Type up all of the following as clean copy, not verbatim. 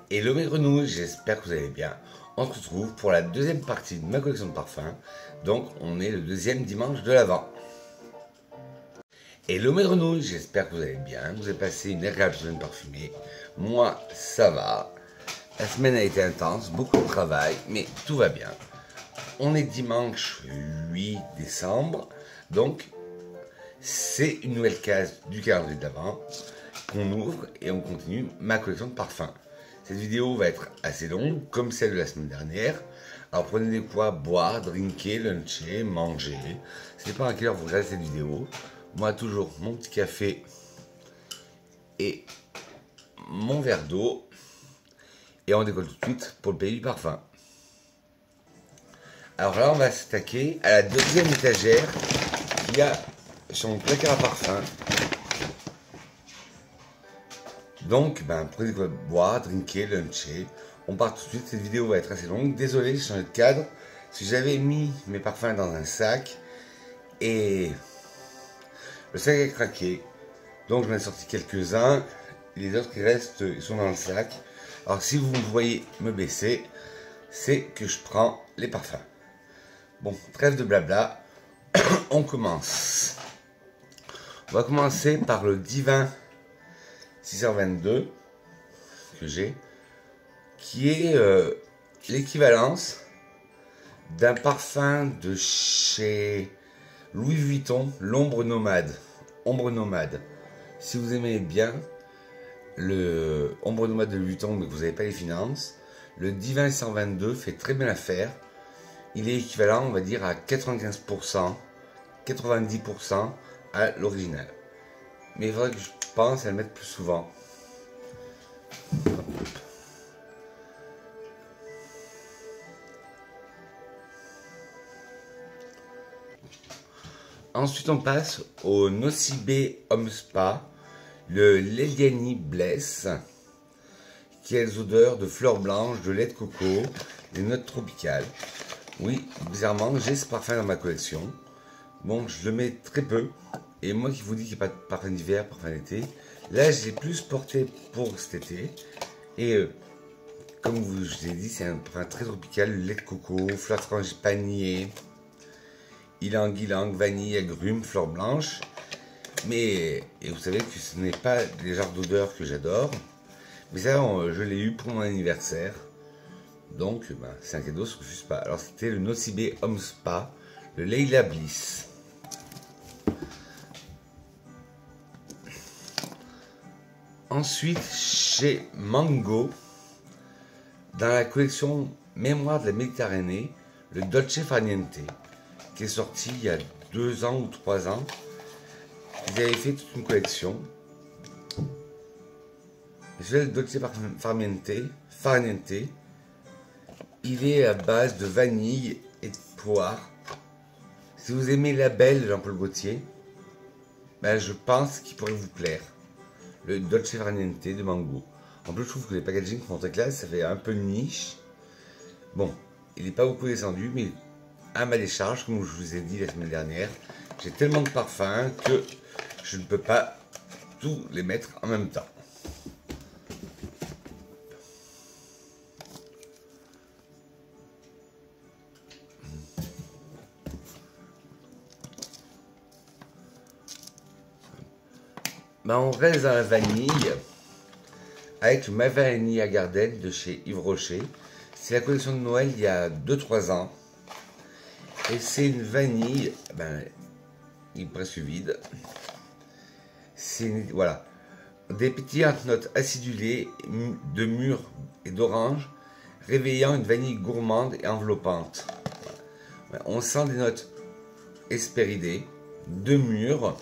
Hello mes grenouilles, j'espère que vous allez bien. On se retrouve pour la deuxième partie de ma collection de parfums. Donc on est le deuxième dimanche de l'Avent. Hello mes grenouilles, j'espère que vous allez bien. Vous avez passé une agréable semaine parfumée. Moi ça va. La semaine a été intense, beaucoup de travail, mais tout va bien. On est dimanche 8 décembre. Donc c'est une nouvelle case du calendrier de l'Avent qu'on ouvre et on continue ma collection de parfums. Cette vidéo va être assez longue, comme celle de la semaine dernière. Alors prenez des quoi boire, drinker, luncher, manger. Ça dépend à quelle heure vous regardez cette vidéo. Moi, toujours mon petit café et mon verre d'eau. Et on décolle tout de suite pour le pays du parfum. Alors là, on va s'attaquer à la deuxième étagère qu'il y a sur mon placard à parfum. Donc, prenez quoi boire, drinker, luncher. On part tout de suite. Cette vidéo va être assez longue. Désolé, j'ai changé de cadre. Si j'avais mis mes parfums dans un sac et le sac a craqué. Donc, j'en ai sorti quelques-uns. Les autres qui restent, ils sont dans le sac. Alors, si vous me voyez me baisser, c'est que je prends les parfums. Bon, trêve de blabla. On commence. On va commencer par le Divin 622 que j'ai, qui est l'équivalence d'un parfum de chez Louis Vuitton, l'ombre nomade. Ombre nomade. Si vous aimez bien le ombre nomade de Louis Vuitton mais que vous n'avez pas les finances, le Divin 122 fait très bien l'affaire. Il est équivalent, on va dire, à 95%, 90% à l'original. Mais il faudrait que je pense à le mettre plus souvent. Ensuite, on passe au Nocibé Homme Spa, le Leliani Bless, qui a les odeurs de fleurs blanches, de lait de coco, des notes tropicales. Oui, bizarrement, j'ai ce parfum dans ma collection. Bon, je le mets très peu. Et moi qui vous dis qu'il n'y a pas de parfum d'hiver, parfum d'été, là je l'ai plus porté pour cet été. Et comme je vous ai dit, c'est un parfum très tropical, lait de coco, fleurs frangipanier, ylang-ylang, vanille, agrumes, fleurs blanches. Mais, et vous savez que ce n'est pas les genres d'odeurs que j'adore. Mais ça, je l'ai eu pour mon anniversaire. Donc, c'est un cadeau, je ne refuse pas. Alors c'était le Nocibé Homme Spa, le Leila Bliss. Ensuite, chez Mango, dans la collection Mémoire de la Méditerranée, le Dolce Far Niente, qui est sorti il y a 2 ans ou 3 ans. Ils avaient fait toute une collection. Le Dolce Far Niente, il est à base de vanille et de poire. Si vous aimez la belle de Jean-Paul Gaultier, je pense qu'il pourrait vous plaire. Le Dolce Far Niente de Mango. En plus, je trouve que les packaging font très classe, ça fait un peu niche. Bon, il n'est pas beaucoup descendu, mais à ma décharge, comme je vous ai dit la semaine dernière, j'ai tellement de parfums que je ne peux pas tous les mettre en même temps. On reste dans la vanille avec le Ma Vanilla Garden de chez Yves Rocher. C'est la collection de Noël il y a 2-3 ans. Et c'est une vanille, il est presque vide. C'est voilà, des pétillantes notes acidulées de mûre et d'orange, réveillant une vanille gourmande et enveloppante. On sent des notes hespéridées, de mûre.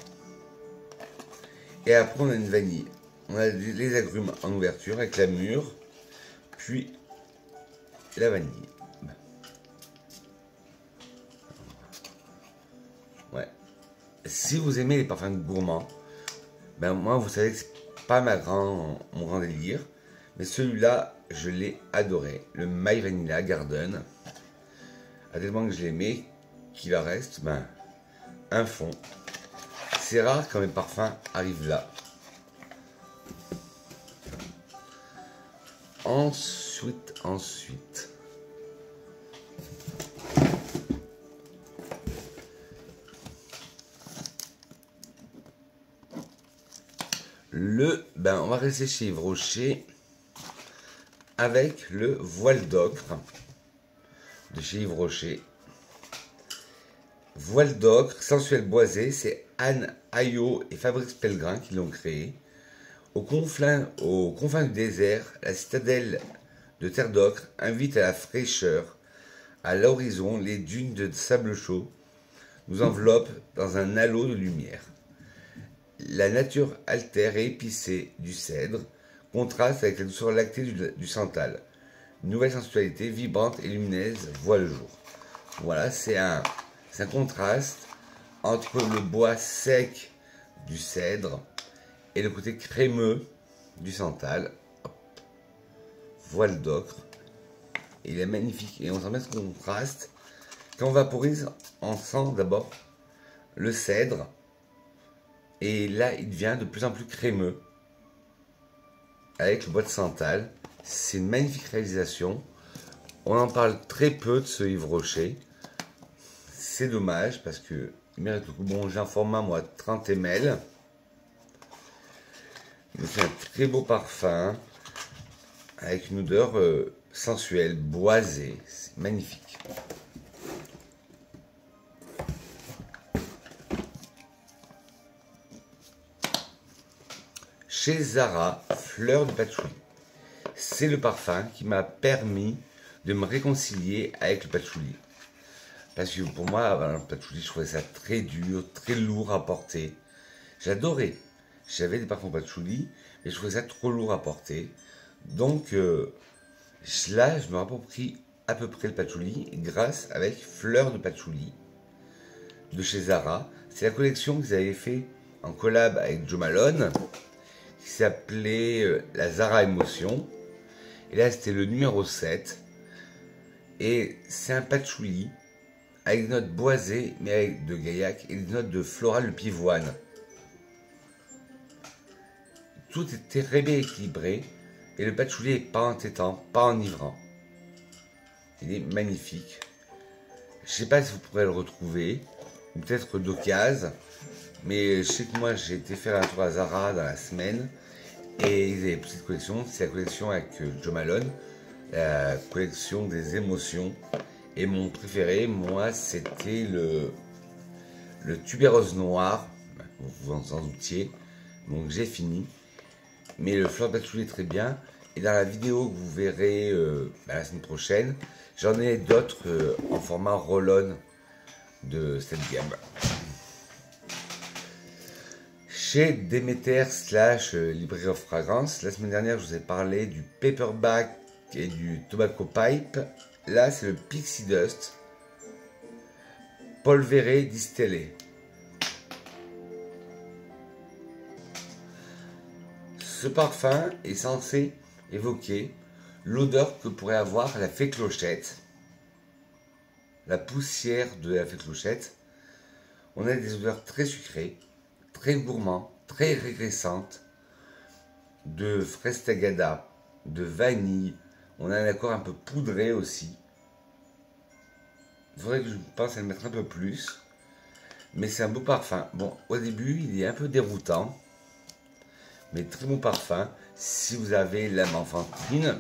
Et après, on a une vanille. On a les agrumes en ouverture avec la mûre, puis la vanille. Ouais. Si vous aimez les parfums gourmands, moi, vous savez que c'est pas mon grand délire. Mais celui-là, je l'ai adoré. Le My Vanilla Garden. À tellement que je l'aimais, qu'il en reste un fond. C'est rare quand mes parfums arrivent là. Ensuite. On va rester chez Yves Rocher avec le voile d'ocre de chez Yves Rocher. Voile d'ocre, sensuel boisé, c'est Anne Ayot et Fabrice Pellegrin qui l'ont créé. Aux confins du désert, la citadelle de terre d'ocre invite à la fraîcheur. À l'horizon, les dunes de sable chaud nous enveloppent dans un halo de lumière. La nature altère et épicée du cèdre contraste avec la douceur lactée du santal. Une nouvelle sensualité vibrante et lumineuse voit le jour. Voilà, c'est un contraste entre le bois sec du cèdre et le côté crémeux du santal. Hop. Voile d'ocre. Il est magnifique et on sent bien ce contraste. Quand on vaporise, on sent d'abord le cèdre. Et là, il devient de plus en plus crémeux avec le bois de santal. C'est une magnifique réalisation. On en parle très peu de ce Yves Rocher. C'est dommage parce que il mérite le coup. Bon, j'ai un format, moi, 30 ml. Mais c'est un très beau parfum avec une odeur sensuelle, boisée. C'est magnifique. Chez Zara, Fleur de Patchouli. C'est le parfum qui m'a permis de me réconcilier avec le patchouli. Parce que pour moi, le patchouli, je trouvais ça très dur, très lourd à porter. J'adorais. J'avais des parfums patchouli, mais je trouvais ça trop lourd à porter. Donc là, je me rapproprie à peu près le patchouli grâce avec Fleur de Patchouli de chez Zara. C'est la collection qu'ils avaient fait en collab avec Jo Malone, qui s'appelait la Zara Émotion. Et là, c'était le numéro 7. Et c'est un patchouli avec des notes boisées, mais avec de gaillac et des notes de floral de pivoine. Tout est très bien équilibré. Et le patchouli n'est pas entêtant, pas enivrant. Il est magnifique. Je ne sais pas si vous pourrez le retrouver, ou peut-être d'occasion. Mais je sais que moi, j'ai été faire un tour à Zara dans la semaine. Et ils avaient une petite collection, c'est la collection avec Jo Malone, la collection des émotions. Et mon préféré, moi, c'était le tubérose noir, vous en doutiez, donc j'ai fini. Mais le Fleur de Patchouli est très bien. Et dans la vidéo que vous verrez la semaine prochaine, j'en ai d'autres en format roll-on de cette gamme. Chez Demeter / Librairie of Fragrance, la semaine dernière, je vous ai parlé du Paperback et du Tobacco Pipe. Là, c'est le Pixie Dust Polveré distillé. Ce parfum est censé évoquer l'odeur que pourrait avoir la fée Clochette, la poussière de la fée Clochette. On a des odeurs très sucrées, très gourmandes, très régressantes, de fraise tagada, de vanille. On a un accord un peu poudré aussi. Il faudrait que je pense à le mettre un peu plus. Mais c'est un beau parfum. Bon, au début, il est un peu déroutant. Mais très bon parfum. Si vous avez l'âme enfantine,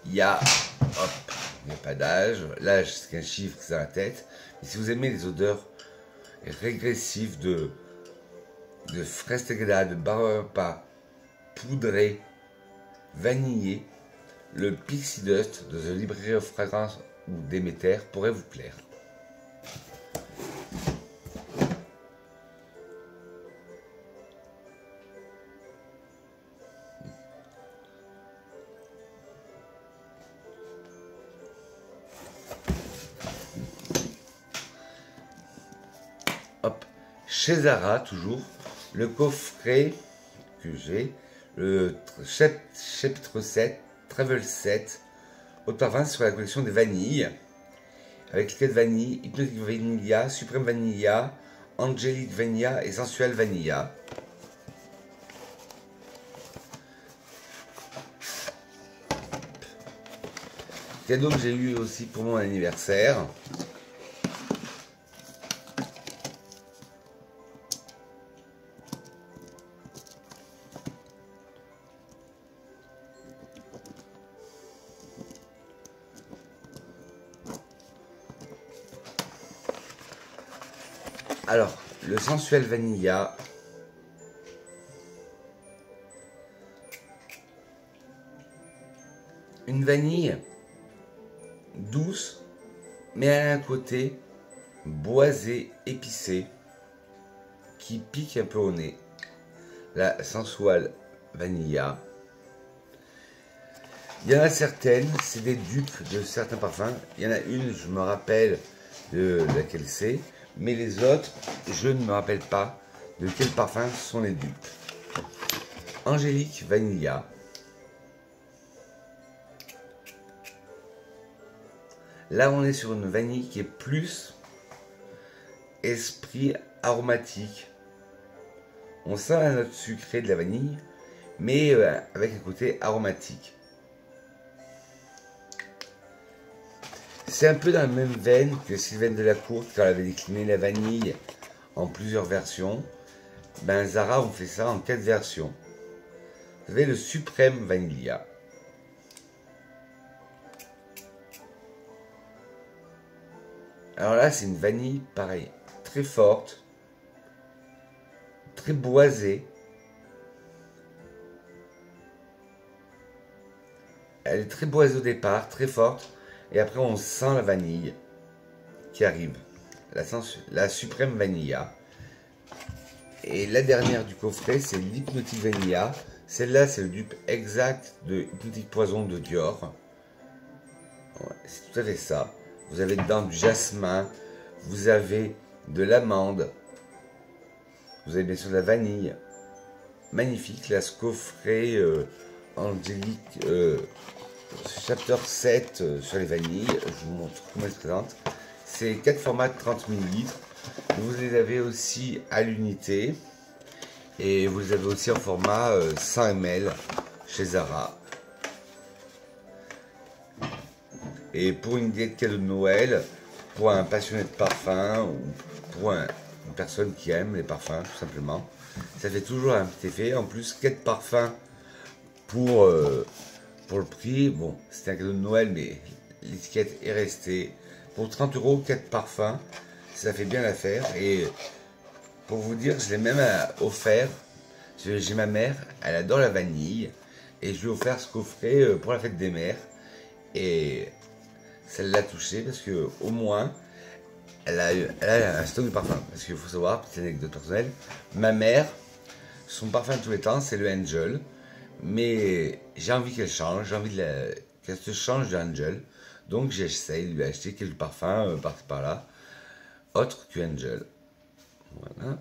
il y a... Hop, il n'y a pas d'âge. L'âge, c'est qu'un chiffre qui est dans la tête. Mais si vous aimez les odeurs régressives de fraise tagada, de barbepa poudré, vanillé, le Pixie Dust de The Librairie of Fragrance ou Demeter pourrait vous plaire. Hop, chez Zara toujours, le coffret que j'ai, le chapitre 7, Travel Set. Eau de parfum sur la collection des vanilles. Avec l'étiquette vanille, Hypnotic Vanilla, Supreme Vanilla, Angelic Vanilla et Sensual Vanilla. Cadeau que j'ai eu aussi pour mon anniversaire. Alors, le Sensuel Vanilla. Une vanille douce, mais elle a un côté boisé, épicé, qui pique un peu au nez. La Sensual Vanilla. Il y en a certaines, c'est des dupes de certains parfums. Il y en a une, je me rappelle de laquelle c'est, mais les autres, je ne me rappelle pas de quel parfum sont les dupes. Angélique Vanilla. Là, on est sur une vanille qui est plus esprit aromatique. On sent la note sucrée de la vanille, mais avec un côté aromatique. C'est un peu dans la même veine que Sylvaine Delacour quand elle avait décliné la vanille en plusieurs versions. Ben Zara on fait ça en 4 versions. Vous avez le Suprême Vanilla. Alors là, c'est une vanille, pareil, très forte, très boisée. Elle est très boisée au départ, très forte. Et après, on sent la vanille qui arrive. La Suprême Vanilla. Et la dernière du coffret, c'est l'Hypnotic Vanilla. Celle-là, c'est le dupe exact de Hypnotic Poison de Dior. Ouais, c'est tout à fait ça. Vous avez dedans du jasmin, vous avez de l'amande, vous avez bien sûr de la vanille. Magnifique, là, ce coffret angélique, chapter 7 sur les vanilles. Je vous montre comment elle se présente. C'est 4 formats de 30 ml. Vous les avez aussi à l'unité. Et vous les avez aussi en format 100 ml chez Zara. Et pour une idée de cadeau de Noël, pour un passionné de parfum ou pour une personne qui aime les parfums, tout simplement, ça fait toujours un petit effet. En plus, 4 parfums pour le prix. Bon, c'était un cadeau de Noël, mais l'étiquette est restée. Pour 30 €, 4 parfums, ça fait bien l'affaire. Et pour vous dire, je l'ai même offert. J'ai ma mère, elle adore la vanille. Et je lui ai offert ce coffret pour la fête des mères. Et ça l'a touché parce que au moins elle a un stock de parfum. Parce qu'il faut savoir, petite anecdote personnelle, ma mère, son parfum de tous les temps, c'est le Angel. Mais j'ai envie qu'elle change, j'ai envie qu'elle se change de Angel. Donc j'essaie de lui acheter quelques parfums par-ci par-là, autres que Angel. Voilà.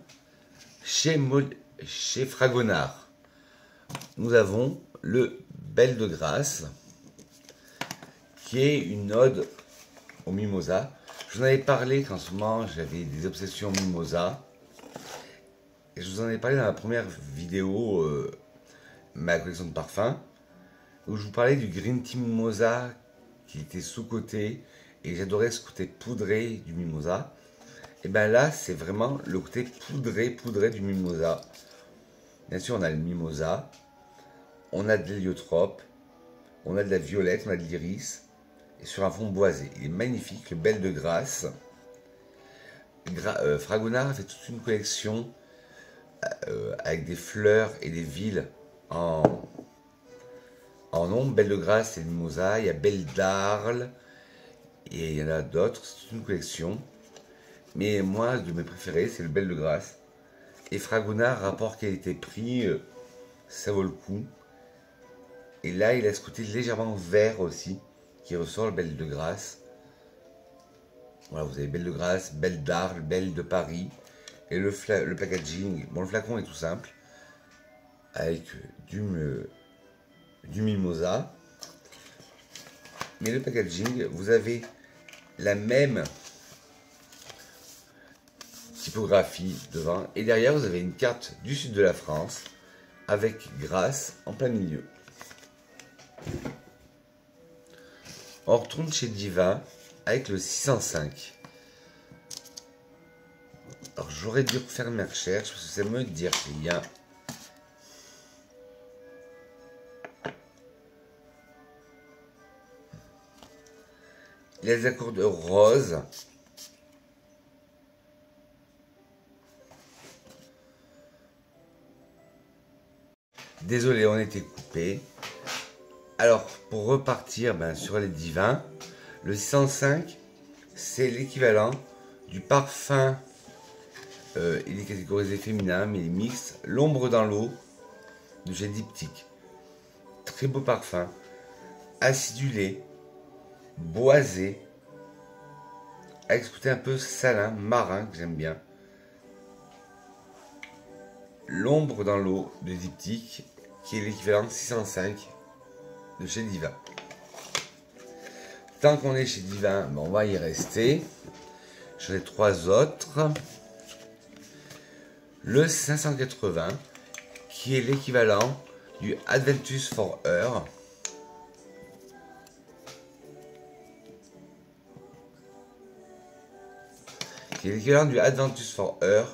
Chez Fragonard, nous avons le Belle de Grâce, qui est une ode au mimosa. Je vous en avais parlé qu'en ce moment j'avais des obsessions mimosa. Et je vous en ai parlé dans la première vidéo, ma collection de parfums, où je vous parlais du Green Tea Mimosa qui était sous-coté. Et j'adorais ce côté poudré du mimosa. Et bien là, c'est vraiment le côté poudré du mimosa. Bien sûr, on a le mimosa, on a de l'héliotrope, on a de la violette, on a de l'iris, et sur un fond boisé. Il est magnifique, le Belle de Grâce. Fragonard a fait toute une collection avec des fleurs et des villes en ombre. Belle de Grâce, c'est le mimosa, il y a Belle d'Arles, et il y en a d'autres, c'est toute une collection. Mais moi, de mes préférés, c'est le Belle de Grâce. Et Fragonard, rapport qualité-prix, ça vaut le coup. Et là, il a ce côté légèrement vert aussi, qui ressort le Belle de Grâce. Voilà, vous avez Belle de Grâce, Belle d'Arles, Belle de Paris. Et le packaging, bon, le flacon est tout simple, avec du mimosa. mais le packaging, vous avez la même typographie devant. Et derrière, vous avez une carte du sud de la France avec Grasse en plein milieu. On retourne chez Divin avec le 605. Alors j'aurais dû refaire mes recherches parce que ça me dit rien. Les accords de rose. Désolé, on était coupé. Alors, pour repartir sur les divins, le 605, c'est l'équivalent du parfum. Il est catégorisé féminin, mais il est mixte. L'ombre dans l'eau de chez Diptyque. Très beau parfum. Acidulé, boisé, avec ce côté un peu salin, marin, que j'aime bien. L'ombre dans l'eau de Diptyque, qui est l'équivalent 605 de chez Divin. Tant qu'on est chez Divin, on va y rester. J'en ai 3 autres. Le 580, qui est l'équivalent du Adventus for Her. Qui est l'équivalent du Adventus for Her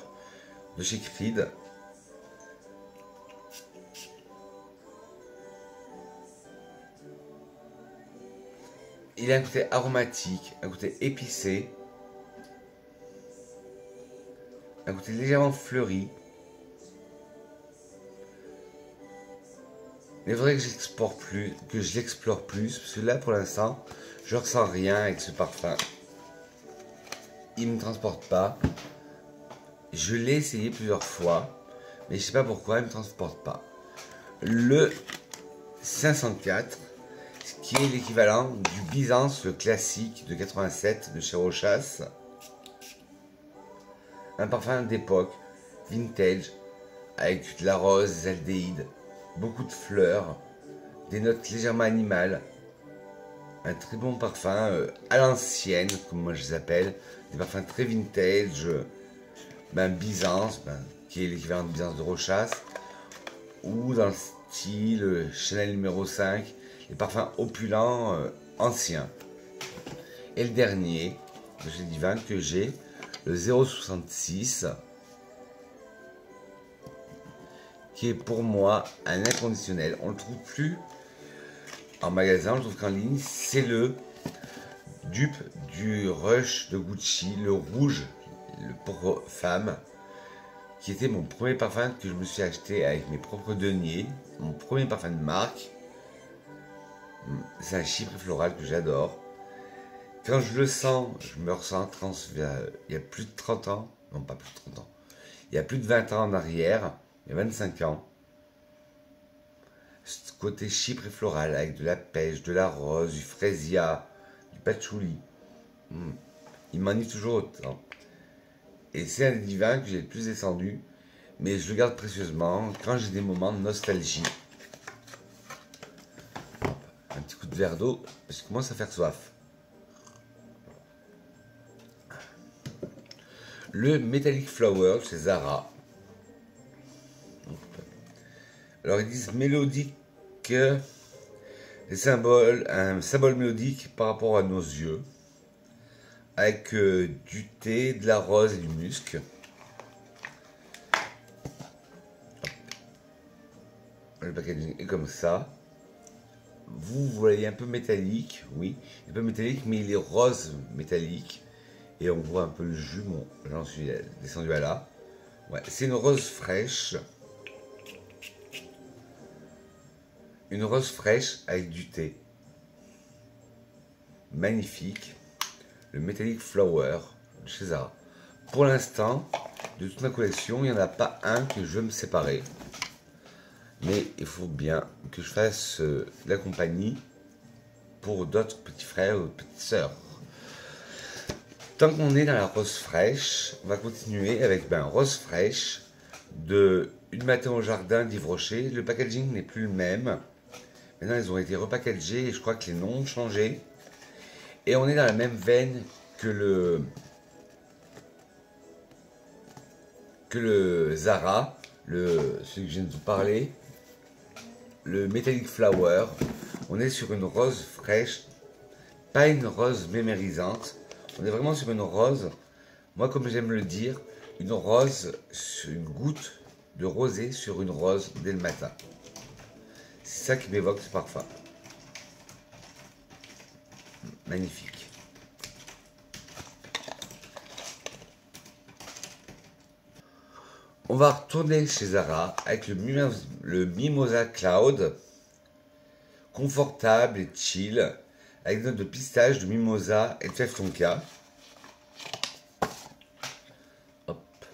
de chez Creed. Il a un côté aromatique, un côté épicé, un côté légèrement fleuri. Mais il faudrait que je l'explore plus, parce que là pour l'instant, je ressens rien avec ce parfum. Il ne me transporte pas. Je l'ai essayé plusieurs fois, mais je ne sais pas pourquoi il ne me transporte pas. Le 504, qui est l'équivalent du Byzance, le classique de 87 de chez Rochas. Un parfum d'époque, vintage, avec de la rose, des aldéhydes, beaucoup de fleurs, des notes légèrement animales. Un très bon parfum à l'ancienne, comme moi je les appelle. Des parfums très vintage, Byzance, qui est l'équivalent de Byzance de Rochas. Ou dans le style Chanel numéro 5, les parfums opulents anciens. Et le dernier de chez Divin que j'ai, le 066, qui est pour moi un inconditionnel. On ne le trouve plus en magasin, on le trouve qu'en ligne. C'est le dupe du Rush de Gucci, le rouge, pour femme, qui était mon premier parfum que je me suis acheté avec mes propres deniers, mon premier parfum de marque. C'est un chypre floral que j'adore. Quand je le sens, je me ressens il y a plus de 30 ans, non pas plus de 30 ans, il y a plus de 20 ans en arrière, il y a 25 ans. Ce côté chypre et floral avec de la pêche, de la rose, du frésia, du patchouli. Il m'ennuie toujours autant. Et c'est un des divins que j'ai le plus descendu, mais je le garde précieusement quand j'ai des moments de nostalgie. Un petit coup de verre d'eau, parce que je commence à faire soif. Le Metallic Flower chez Zara. Alors ils disent mélodique, un symbole mélodique par rapport à nos yeux, avec du thé, de la rose et du musc. Le packaging est comme ça. Vous voyez un peu métallique, oui, un peu métallique, mais il est rose métallique. Et on voit un peu le jus, bon, j'en suis descendu à là. Ouais, c'est une rose fraîche. Une rose fraîche avec du thé. Magnifique. Le Metallic Flower de chez Zara. Pour l'instant, de toute ma collection, il n'y en a pas un que je veux me séparer. Mais il faut bien que je fasse de la compagnie pour d'autres petits frères ou petites sœurs. Tant qu'on est dans la rose fraîche, on va continuer avec rose fraîche de Une matin au jardin d'Yves Rocher. Le packaging n'est plus le même. Maintenant, ils ont été repackagés et je crois que les noms ont changé. Et on est dans la même veine que le Zara, celui que je viens de vous parler, le Metallic Flower. On est sur une rose fraîche, pas une rose mémérisante. On est vraiment sur une rose, moi comme j'aime le dire, une rose, une goutte de rosée sur une rose dès le matin. C'est ça qui m'évoque ce parfum. Magnifique. On va retourner chez Zara avec le Mimosa Cloud, confortable et chill, avec des notes de pistache, de mimosa et de fève tonka. Hop.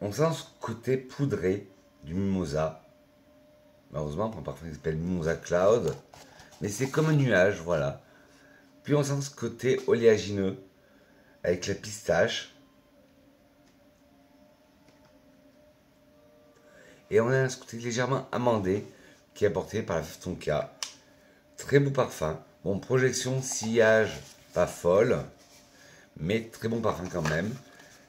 On sent ce côté poudré du mimosa. Malheureusement, on parfois il s'appelle Mimosa Cloud, mais c'est comme un nuage, voilà. Puis on sent ce côté oléagineux avec la pistache. Et on a ce côté légèrement amandé qui est apporté par la fève tonka. Très beau parfum. Bon, projection, sillage, pas folle, mais très bon parfum quand même.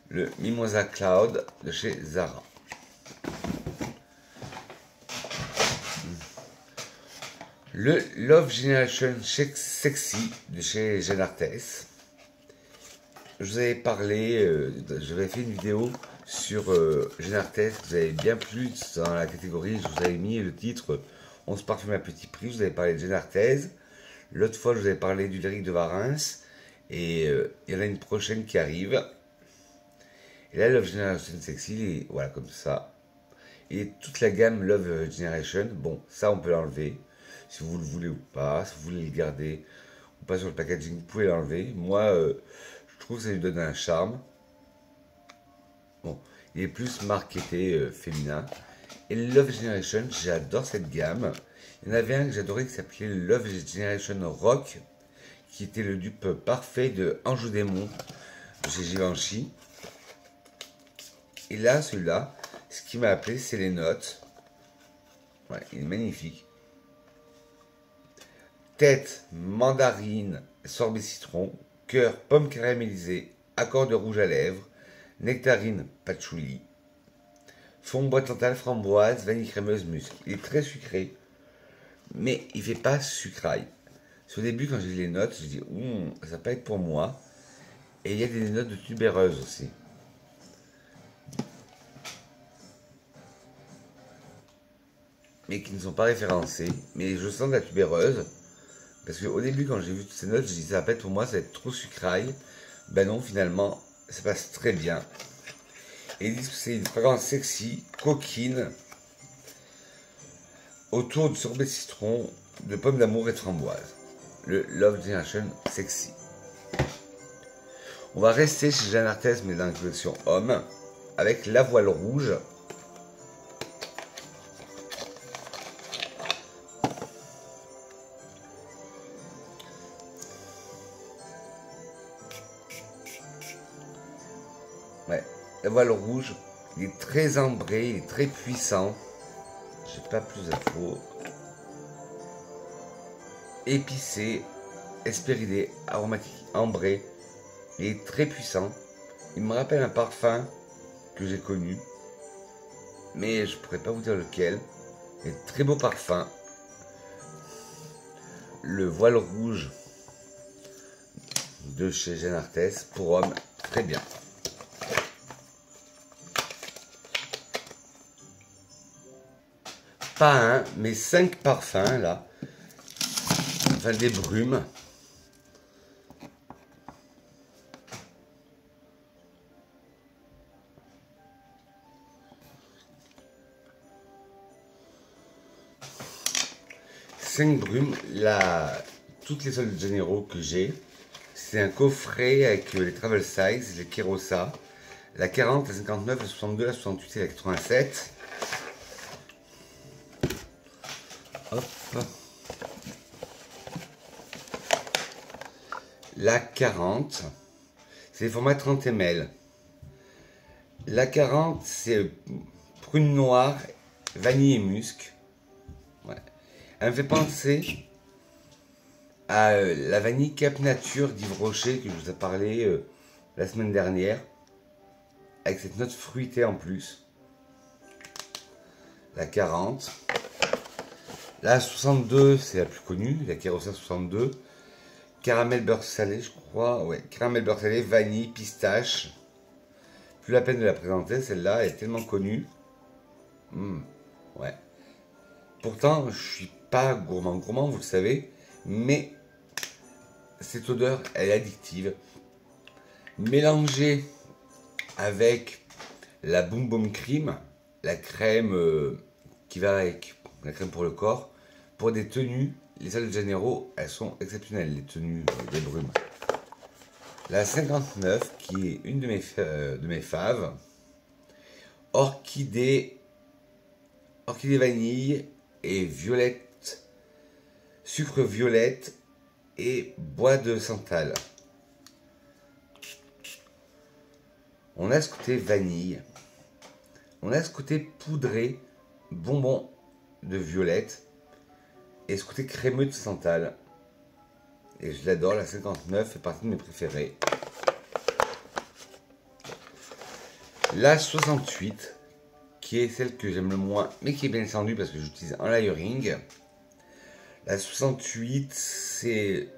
Le Mimosa Cloud de chez Zara. Le Love Generation Sexy de chez Jeanne Arthès. Je vous avais parlé, j'avais fait une vidéo sur Jeanne Arthès, vous avez bien plu dans la catégorie, je vous avais mis le titre On se parfume à petit prix, je vous avais parlé de Jeanne Arthès. L'autre fois, je vous avais parlé du lyrique de Varins, et il y en a une prochaine qui arrive. Et là, Love Generation Sexy, voilà, comme ça. Et toute la gamme Love Generation, bon, ça on peut l'enlever. Si vous le voulez ou pas, si vous voulez le garder ou pas sur le packaging, vous pouvez l'enlever. Moi, je trouve que ça lui donne un charme. Bon, il est plus marketé féminin. Et le Love Generation, j'adore cette gamme. Il y en avait un que j'adorais qui s'appelait Love Generation Rock, qui était le dupe parfait de Anjou Démon de chez Givenchy. Et là, celui-là, ce qui m'a appelé, c'est les notes. Ouais, il est magnifique. Tête, mandarine, sorbet citron, cœur, pomme caramélisée, accord de rouge à lèvres, nectarine, patchouli, fond boîte tantale, framboise, vanille crémeuse, musc. Il est très sucré, mais il fait pas sucraille. Au début, quand j'ai lu les notes, je dis, ça va pas être pour moi. Et il y a des notes de tubéreuse aussi. Mais qui ne sont pas référencées. Mais je sens de la tubéreuse. Parce qu'au début, quand j'ai vu toutes ces notes, je dis ça va pas être pour moi, ça va être trop sucraille. Ben non, finalement, ça passe très bien. Et ils disent que c'est une fragrance sexy, coquine, autour de sorbet de citron, de pommes d'amour et de framboise. Le Love Generation Sexy. On va rester chez Jeanne Arthès, mais dans la collection homme, avec la voile rouge. Ouais, la voile rouge, il est très ambré, il est très puissant. J'ai pas plus d'infos. Épicé, hespéridé, aromatique, ambré. Il est très puissant. Il me rappelle un parfum que j'ai connu, mais je pourrais pas vous dire lequel. Il est très beau parfum. Le voile rouge de chez Jeanne Arthès pour homme, très bien. Pas un, mais 5 parfums là. Enfin des brumes. Cinq brumes, toutes les soldes généraux que j'ai, c'est un coffret avec les travel size, les Kerosa, la 40, la 59, la 62, la 68 et la 87. Hop. La 40, c'est les formats 30 ml. La 40, c'est prune noire, vanille et musc. Elle me fait penser à la vanille Cap Nature d'Yves Rocher que je vous ai parlé la semaine dernière. Avec cette note fruitée en plus. La 40. La 62, c'est la plus connue, la Kérosa 62. Caramel beurre salé, je crois. Ouais, caramel beurre salé, vanille, pistache. Plus la peine de la présenter, celle-là est tellement connue. Ouais. Pourtant, je suis pas gourmand, vous le savez. Mais cette odeur, elle est addictive. Mélangée avec la Boom Boom Cream, la crème qui va avec la crème pour le corps. Pour des tenues, les Sol de Janeiro, elles sont exceptionnelles, les tenues des brumes. La 59, qui est une de mes faves. Orchidée vanille et violette, sucre violette et bois de santal. On a ce côté vanille. On a ce côté poudré, bonbon de violette. Et ce côté crémeux de santal. Et je l'adore, la 59 fait partie de mes préférés. La 68, qui est celle que j'aime le moins, mais qui est bien descendue parce que j'utilise en layering. La 68, c'est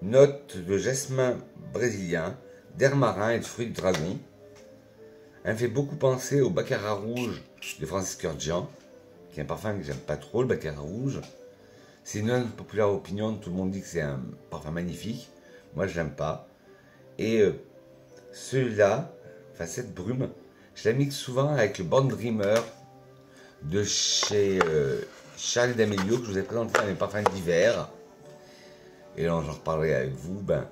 note de jasmin brésilien, d'air marin et de fruits de dragon. Elle me fait beaucoup penser au Baccarat rouge de Francis Kurkdjian, qui est un parfum que j'aime pas trop, le Baccarat rouge. C'est une unpopular opinion, tout le monde dit que c'est un parfum magnifique. Moi, je l'aime pas. Et celui-là, enfin cette brume, je la mixe souvent avec le Born Dreamer de chez Charlie D'Amelio, que je vous ai présenté dans mes parfums d'hiver. Et là, j'en reparlerai avec vous dans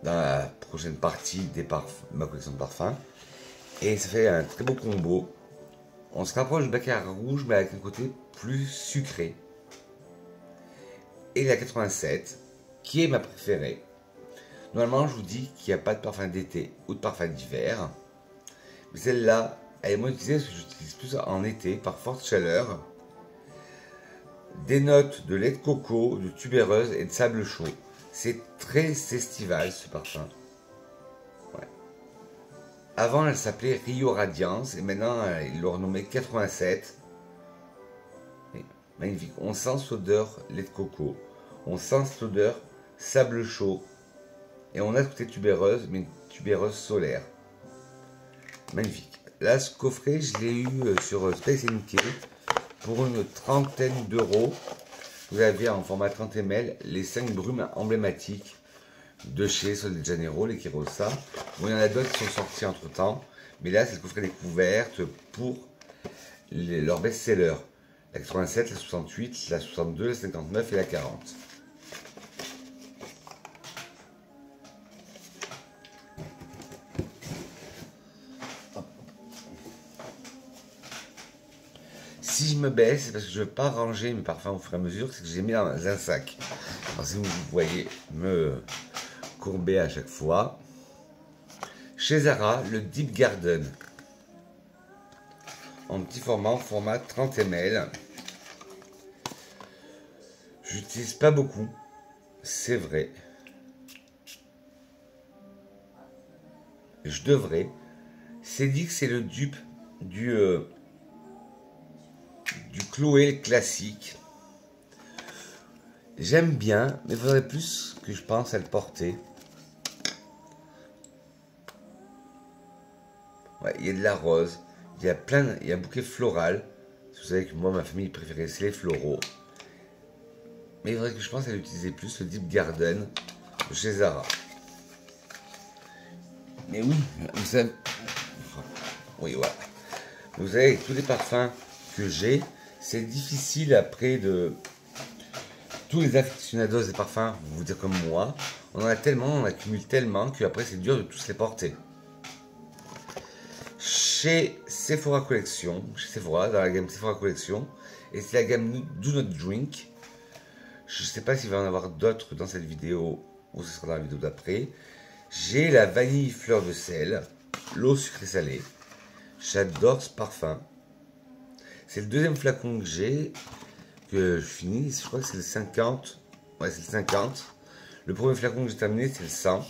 la prochaine partie de ma collection de parfums. Et ça fait un très beau combo. On se rapproche du Baccarat rouge, mais avec un côté plus sucré. Et la 87, qui est ma préférée. Normalement, je vous dis qu'il n'y a pas de parfum d'été ou de parfum d'hiver. Mais celle-là, elle est moins utilisée parce que j'utilise plus en été, par forte chaleur. Des notes de lait de coco, de tubéreuse et de sable chaud. C'est très estival ce parfum. Ouais. Avant, elle s'appelait Rio Radiance et maintenant, ils l'ont renommée 87. Et magnifique. On sent cette odeur lait de coco. On sent cette odeur sable chaud. Et on a ce côté tubéreuse, mais une tubéreuse solaire. Magnifique. Là, ce coffret, je l'ai eu sur Space NK pour une trentaine d'euros. Vous avez en format 30 ml les 5 brumes emblématiques de chez Sol de Janeiro, les Kérosa. Bon, il y en a d'autres qui sont sortis entre temps, mais là, c'est le coffret découverte pour leurs best-sellers. La 87, la 68, la 62, la 59 et la 40. Si je me baisse, c'est parce que je ne veux pas ranger mes parfums au fur et à mesure, c'est que j'ai mis dans un sac. Alors si vous voyez me courber à chaque fois. Chez Zara, le Deep Garden. En petit format 30 ml. J'utilise pas beaucoup, c'est vrai. Je devrais. C'est dit que c'est le dupe du Chloé classique. J'aime bien, mais il faudrait plus que je pense à le porter. Ouais, il y a de la rose, il y a un bouquet floral. Vous savez que moi, ma famille préférée, c'est les floraux. Mais il faudrait que je pense à l'utiliser plus, le Deep Garden de chez Zara. Mais oui, vous savez, oui, voilà. Vous savez, tous les parfums que j'ai, c'est difficile après de... Tous les aficionados des parfums, vous dire comme moi, on en a tellement, on accumule tellement, qu'après c'est dur de tous les porter. Chez Sephora Collection, dans la gamme Sephora Collection, et c'est la gamme Do Not Drink. Je ne sais pas s'il va y en avoir d'autres dans cette vidéo, ou ce sera dans la vidéo d'après. J'ai la vanille fleur de sel, l'eau sucrée salée. J'adore ce parfum. C'est le deuxième flacon que j'ai. que je finis. Je crois que c'est le 50. Ouais, c'est le 50. Le premier flacon que j'ai terminé, c'est le 100.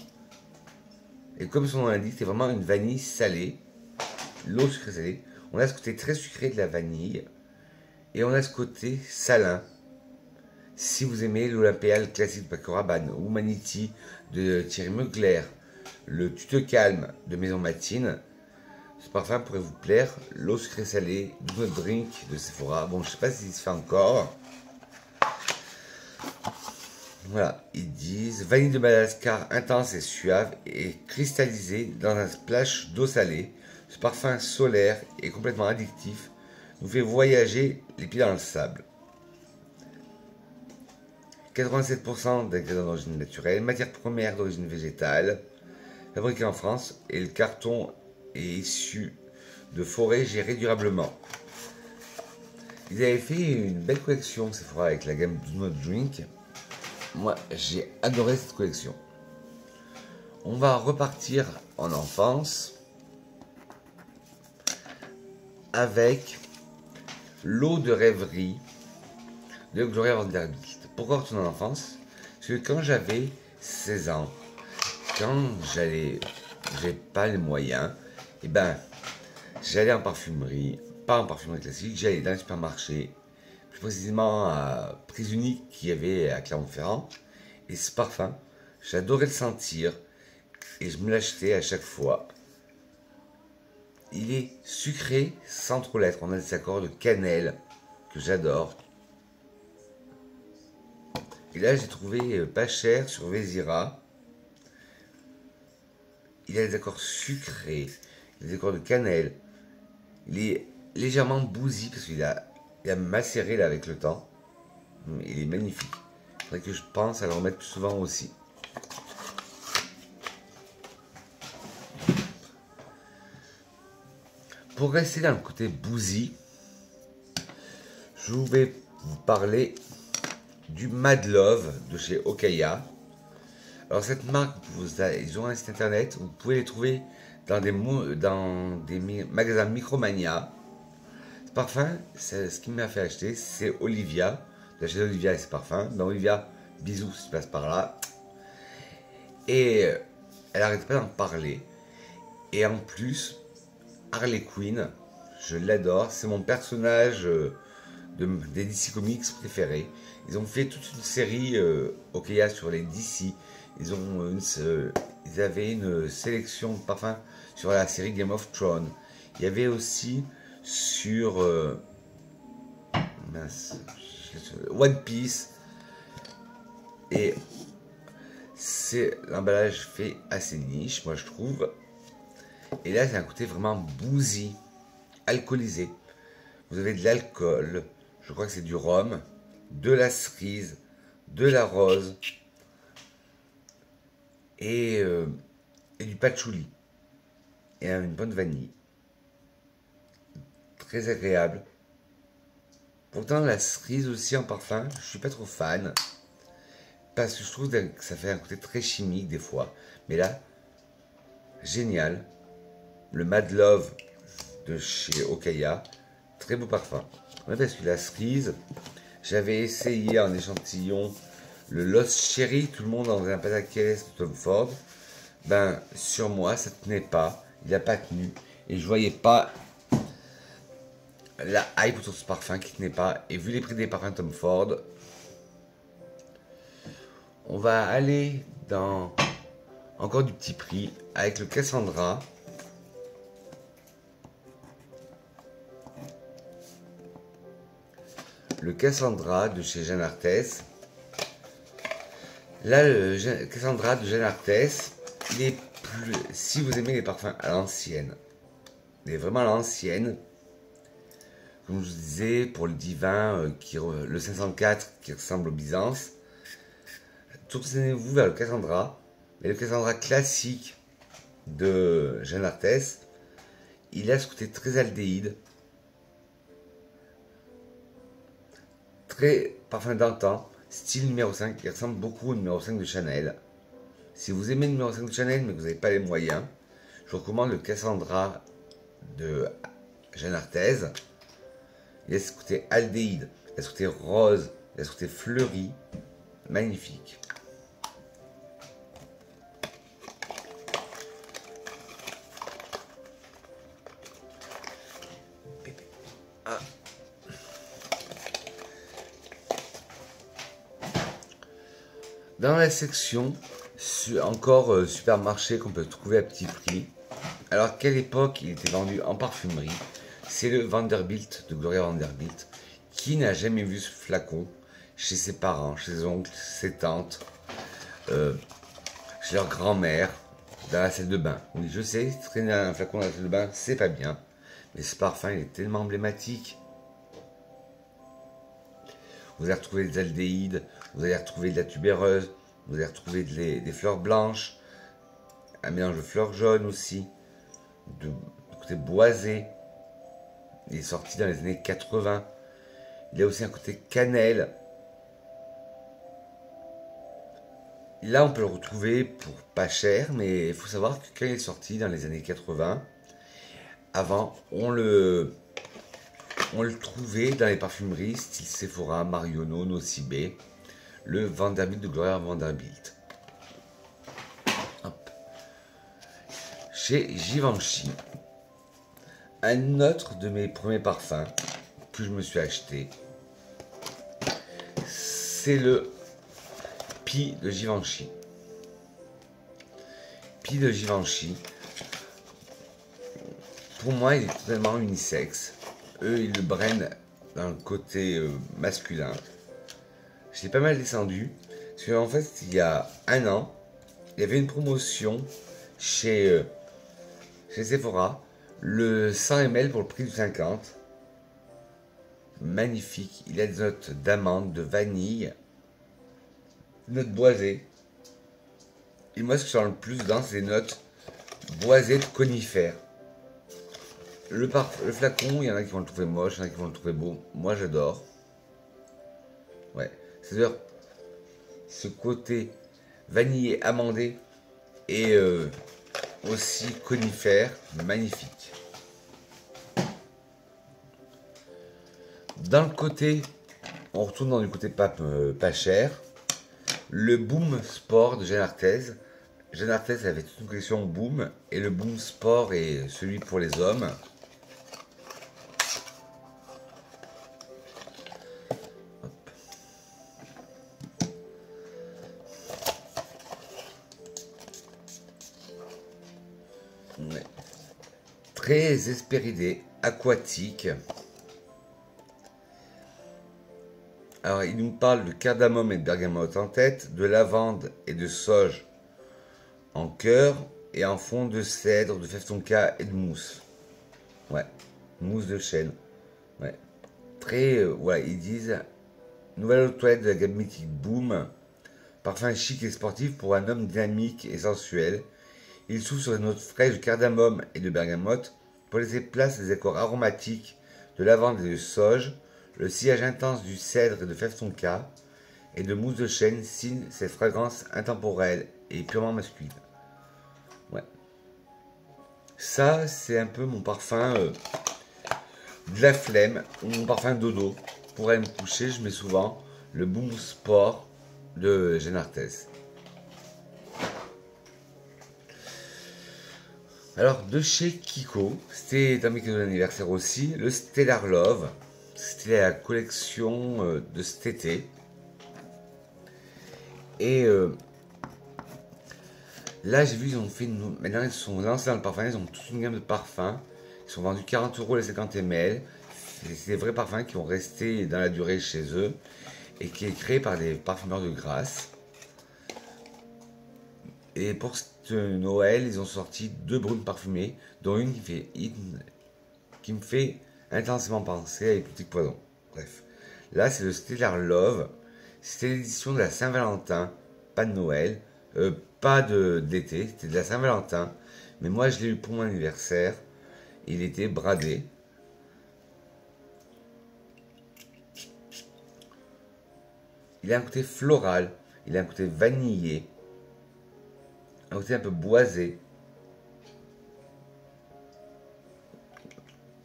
Et comme son nom l'indique, c'est vraiment une vanille salée. L'eau sucrée salée. On a ce côté très sucré de la vanille. Et on a ce côté salin. Si vous aimez l'Olympial classique de Paco Rabanne, ou Maniti de Thierry Mugler, le Tuto Calme de Maison Matine, ce parfum pourrait vous plaire. L'eau sucrée salée, Do Not Drink de Sephora. Bon, je sais pas s'il se fait encore. Voilà, ils disent vanille de Madagascar intense et suave et cristallisée dans un splash d'eau salée. Ce parfum solaire et complètement addictif nous fait voyager les pieds dans le sable. 87% d'ingrédients d'origine naturelle, matière première d'origine végétale, fabriqué en France, et le carton est issu de forêts gérées durablement. Ils avaient fait une belle collection, Sephora, avec la gamme Do Not Drink. Moi, j'ai adoré cette collection. On va repartir en enfance avec l'eau de rêverie de Gloria Vanderbilt. Pourquoi retourner en enfance? Parce que quand j'avais 16 ans, quand j'avais pas les moyens, et ben j'allais en parfumerie, pas en parfumerie classique, j'allais dans le supermarché, plus précisément à Prise Unique qu'il y avait à Clermont-Ferrand, et ce parfum, j'adorais le sentir, et je me l'achetais à chaque fois. Il est sucré sans trop l'être, on a des accords de cannelle que j'adore. Et là, j'ai trouvé pas cher sur Vézira. Il a des accords sucrés, des accords de cannelle. Il est légèrement bousy parce qu'il a macéré là avec le temps. Il est magnifique. Il faudrait que je pense à le remettre plus souvent aussi. Pour rester dans le côté bousy, je vais vous parler du Mad Love de chez Okaya. Alors cette marque, ils ont un site internet, vous pouvez les trouver dans des magasins Micromania. Ce parfum, ce qui m'a fait acheter, c'est Olivia. J'ai acheté Olivia et ses parfums. Dans Olivia, bisous si tu passes par là. Et elle n'arrête pas d'en parler. Et en plus, Harley Quinn, je l'adore, c'est mon personnage des DC Comics préférés. Ils ont fait toute une série Okaya sur les DC. Ils avaient une sélection de parfums sur la série Game of Thrones. Il y avait aussi sur One Piece. Et l'emballage fait assez niche, moi je trouve. Et là, c'est un côté vraiment bousy, alcoolisé. Vous avez de l'alcool, je crois que c'est du rhum, de la cerise, de la rose et du patchouli. Et une bonne vanille. Très agréable. Pourtant, la cerise aussi en parfum, je suis pas trop fan. Parce que je trouve que ça fait un côté très chimique des fois. Mais là, génial. Le Mad Love de chez Okaya, très beau parfum. Ouais, parce que la cerise, j'avais essayé en échantillon le Lost Cherry, tout le monde en faisait un pataquès de Tom Ford. Ben, sur moi, ça tenait pas, il n'a pas tenu. Et je voyais pas la hype autour de ce parfum qui tenait pas. Et vu les prix des parfums Tom Ford, on va aller dans encore du petit prix avec le Cassandra. Le Cassandra de chez Jeanne Arthès. Là, le Cassandra de Jeanne Arthès, il est plus. Si vous aimez les parfums à l'ancienne, il est vraiment à l'ancienne. Comme je vous disais, pour le divin, le 504 qui ressemble au Byzance, tournez-vous vers le Cassandra. Mais le Cassandra classique de Jeanne Arthès, il a ce côté très aldéhyde. Très parfum d'antan, style numéro 5, qui ressemble beaucoup au numéro 5 de Chanel. Si vous aimez le numéro 5 de Chanel, mais que vous n'avez pas les moyens, je vous recommande le Cassandra de Jeanne Arthès. Il a ce côté aldéhyde, il a ce côté rose, il a ce côté fleuri. Magnifique. Ah. Dans la section encore supermarché qu'on peut trouver à petit prix, alors quelle époque il était vendu en parfumerie, c'est le Vanderbilt de Gloria Vanderbilt. Qui n'a jamais vu ce flacon chez ses parents, chez ses oncles, ses tantes, chez leur grand-mère, dans la salle de bain. Oui, je sais, traîner un flacon dans la salle de bain, c'est pas bien, mais ce parfum il est tellement emblématique. Vous allez retrouver des aldéhydes, vous allez retrouver de la tubéreuse, vous allez retrouver des fleurs blanches, un mélange de fleurs jaunes aussi, de côté boisé. Il est sorti dans les années 80. Il a aussi un côté cannelle. Là, on peut le retrouver pour pas cher, mais il faut savoir que quand il est sorti dans les années 80, avant, on le trouvait dans les parfumeries, style Sephora, Marionneau, Nocibé, le Vanderbilt de Gloria Vanderbilt. Hop. Chez Givenchy, un autre de mes premiers parfums que je me suis acheté, c'est le Pie de Givenchy. Pie de Givenchy, pour moi, il est totalement unisexe. Eux, ils le prennent dans le côté masculin. J'ai pas mal descendu. Parce qu'en fait, il y a un an, il y avait une promotion chez Sephora. Le 100 ml pour le prix de 50. Magnifique. Il a des notes d'amande, de vanille, notes boisées. Et moi, ce que je sens le plus dedans, c'est des notes boisées de conifères. Le flacon, il y en a qui vont le trouver moche, il y en a qui vont le trouver beau. Moi, j'adore. Ouais. C'est-à-dire, ce côté vanillé, amandé et aussi conifère, magnifique. Dans le côté, on retourne dans du côté pas cher. Le Boom Sport de Jeanne Arthez. Jeanne Arthez avait toute une collection Boom et le Boom Sport est celui pour les hommes. Ouais. Très espéridé, aquatique. Alors, il nous parle de cardamome et de bergamote en tête, de lavande et de sauge en cœur, et en fond de cèdre, de fève tonka et de mousse. Ouais, mousse de chêne. Ouais. Très, ouais, ils disent nouvelle eau de toilette de la gamme mythique Boom. Parfum chic et sportif pour un homme dynamique et sensuel. Il s'ouvre sur des notes fraîches de cardamome et de bergamote pour laisser place à des accords aromatiques de lavande et de sauge. Le sillage intense du cèdre et de fève tonka et de mousse de chêne signe cette fragrance intemporelle et purement masculine. Ouais. Ça, c'est un peu mon parfum de la flemme, ou mon parfum dodo. Pour aller me coucher, je mets souvent le Boom Sport de Jeanne Arthez. Alors, de chez Kiko, c'était un mes cadeaux d'anniversaire aussi, le Stellar Love. C'était la collection de cet été. Et là, j'ai vu, ils ont fait maintenant, ils se sont lancés dans le parfum. Ils ont toute une gamme de parfums. Ils sont vendus 40 € les 50 ml. C'est des vrais parfums qui vont rester dans la durée chez eux. Et qui est créé par des parfumeurs de grâce. Et pour ce Noël, ils ont sorti 2 brunes parfumées, dont une qui me fait intensément penser à les Petits Poisons. Bref, là c'est le Stellar Love. C'était l'édition de la Saint-Valentin, pas de Noël, pas d'été, c'était de la Saint-Valentin. Mais moi je l'ai eu pour mon anniversaire. Il était bradé. Il a un côté floral, il a un côté vanillé, un côté un peu boisé.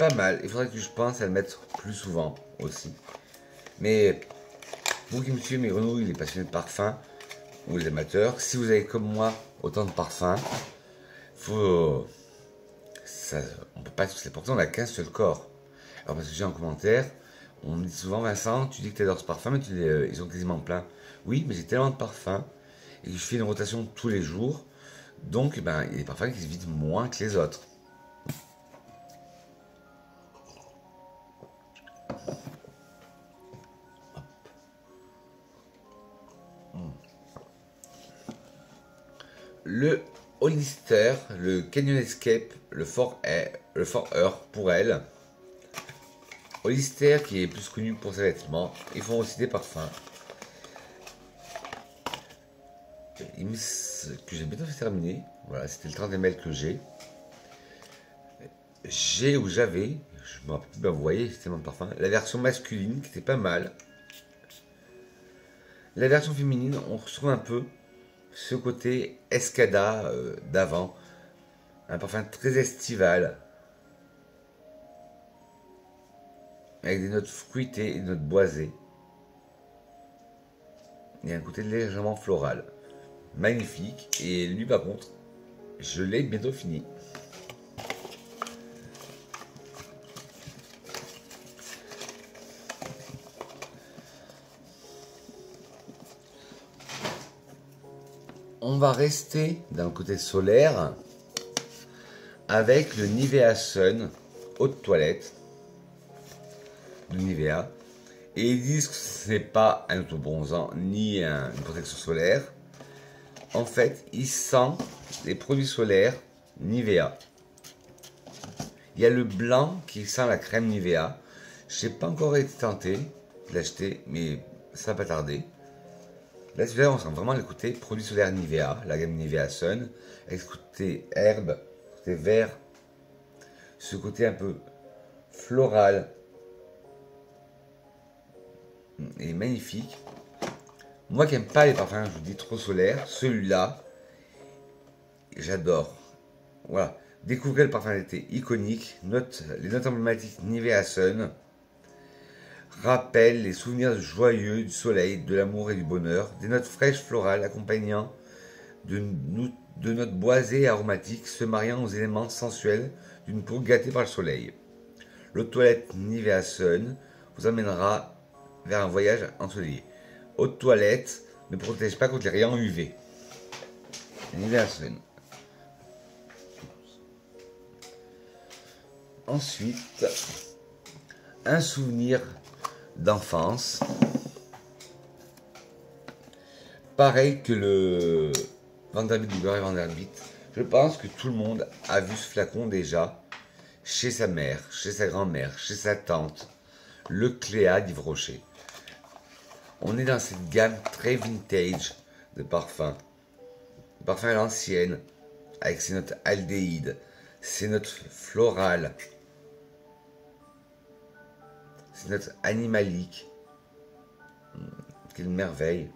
pas mal. Il faudrait que je pense à le mettre plus souvent aussi. Mais vous qui me suivez, mes grenouilles, les passionnés de parfum ou les amateurs, si vous avez comme moi autant de parfums, ça, on peut pas tous les porter, on n'a qu'un seul corps. Alors parce que j'ai un commentaire, on me dit souvent, Vincent, tu dis que tu adores ce parfum, mais ils sont quasiment pleins. Oui, mais j'ai tellement de parfums et que je fais une rotation tous les jours, donc ben, il y a des parfums qui se vident moins que les autres. Le Hollister, le Canyon Escape, le Fort Earth pour elle. Hollister qui est plus connu pour ses vêtements. Ils font aussi des parfums. Que j'ai bientôt fait terminer. Voilà, c'était le 30 ml que j'ai. J'avais, je me rappelle plus, ben vous voyez, c'était mon parfum. La version masculine qui était pas mal. La version féminine, on retrouve un peu ce côté Escada d'avant. Un parfum très estival. Avec des notes fruitées et des notes boisées. Il y a un côté légèrement floral. Magnifique. Et lui par contre, je l'ai bientôt fini. On va rester dans le côté solaire avec le Nivea Sun eau de toilette de Nivea. Et ils disent que ce n'est pas un autobronzant ni une protection solaire. En fait, il sent les produits solaires Nivea. Il y a le blanc qui sent la crème Nivea. Je n'ai pas encore été tenté de l'acheter, mais ça va pas tarder. Là, celui-là, on sent vraiment le côté produit solaire Nivea, la gamme Nivea Sun, avec ce côté herbe, ce côté vert, ce côté un peu floral. Il est magnifique. Moi qui n'aime pas les parfums, je vous dis, trop solaires, celui-là, j'adore. Voilà. Découvrez le parfum d'été iconique, les notes emblématiques Nivea Sun. Rappelle les souvenirs joyeux du soleil, de l'amour et du bonheur, des notes fraîches florales accompagnant de notes boisées et aromatiques se mariant aux éléments sensuels d'une peau gâtée par le soleil. L'eau de toilette Nivea Sun vous amènera vers un voyage ensoleillé. Eau de toilette ne protège pas contre les rayons UV. Nivea Sun. Ensuite, un souvenir d'enfance. Pareil que le Vanderbilt du Glory Vanderbilt. Je pense que tout le monde a vu ce flacon déjà chez sa mère, chez sa grand-mère, chez sa tante. Le Cléa d'Yves Rocher. On est dans cette gamme très vintage de parfums. Parfums à l'ancienne, avec ses notes aldéhydes, ses notes florales, ses notes animaliques. Quelle merveille.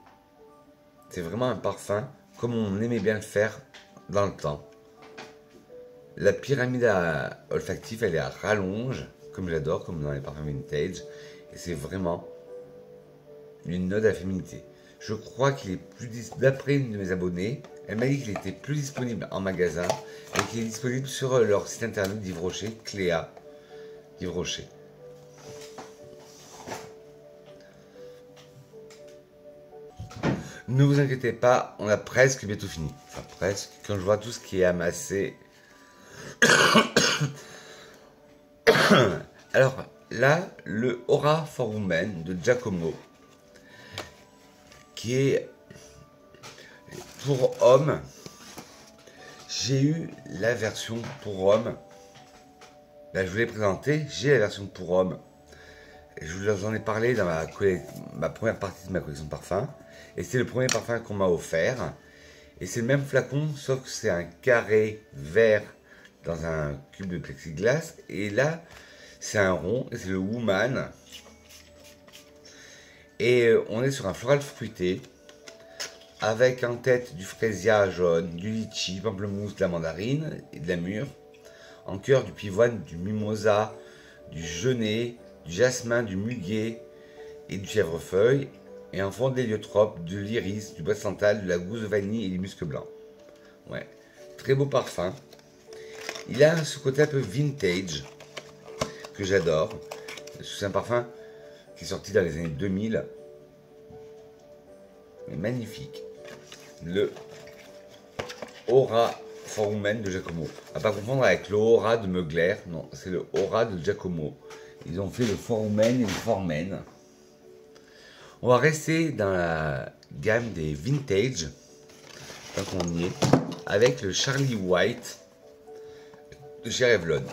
C'est vraiment un parfum comme on aimait bien le faire dans le temps. La pyramide olfactive, elle est à rallonge, comme j'adore, comme dans les parfums vintage. Et c'est vraiment une ode à la féminité. Je crois qu'il est plus d'après une de mes abonnées, elle m'a dit qu'il était plus disponible en magasin et qu'il est disponible sur leur site internet d'Yves Rocher, Cléa d'Yves Rocher. Ne vous inquiétez pas, on a presque bientôt fini. Enfin presque, quand je vois tout ce qui est amassé. Alors là, le Aura for Women de Giacomo, qui est pour hommes. J'ai eu la version pour hommes. Là, je vous l'ai présenté, j'ai la version pour hommes. Je vous en ai parlé dans ma première partie de ma collection de parfums. Et c'est le premier parfum qu'on m'a offert. Et c'est le même flacon, sauf que c'est un carré vert dans un cube de plexiglas. Et là, c'est un rond, et c'est le Woman. Et on est sur un floral fruité, avec en tête du frésia jaune, du litchi, pamplemousse, de la mandarine et de la mûre. En cœur du pivoine, du mimosa, du genêt, du jasmin, du muguet et du chèvrefeuille. Et en fond de l'héliotrope, de l'iris, du bois de santal, de la gousse de vanille et du musc blanc. Ouais, très beau parfum. Il a ce côté un peu vintage que j'adore. C'est un parfum qui est sorti dans les années 2000. Mais magnifique. Le Aura for Women de Giacomo. À pas confondre avec le Aura de Mugler. Non, c'est le Aura de Giacomo. Ils ont fait le For Women et le For Men. On va rester dans la gamme des vintage, tant qu'on y est, avec le Charlie White de chez Revlon.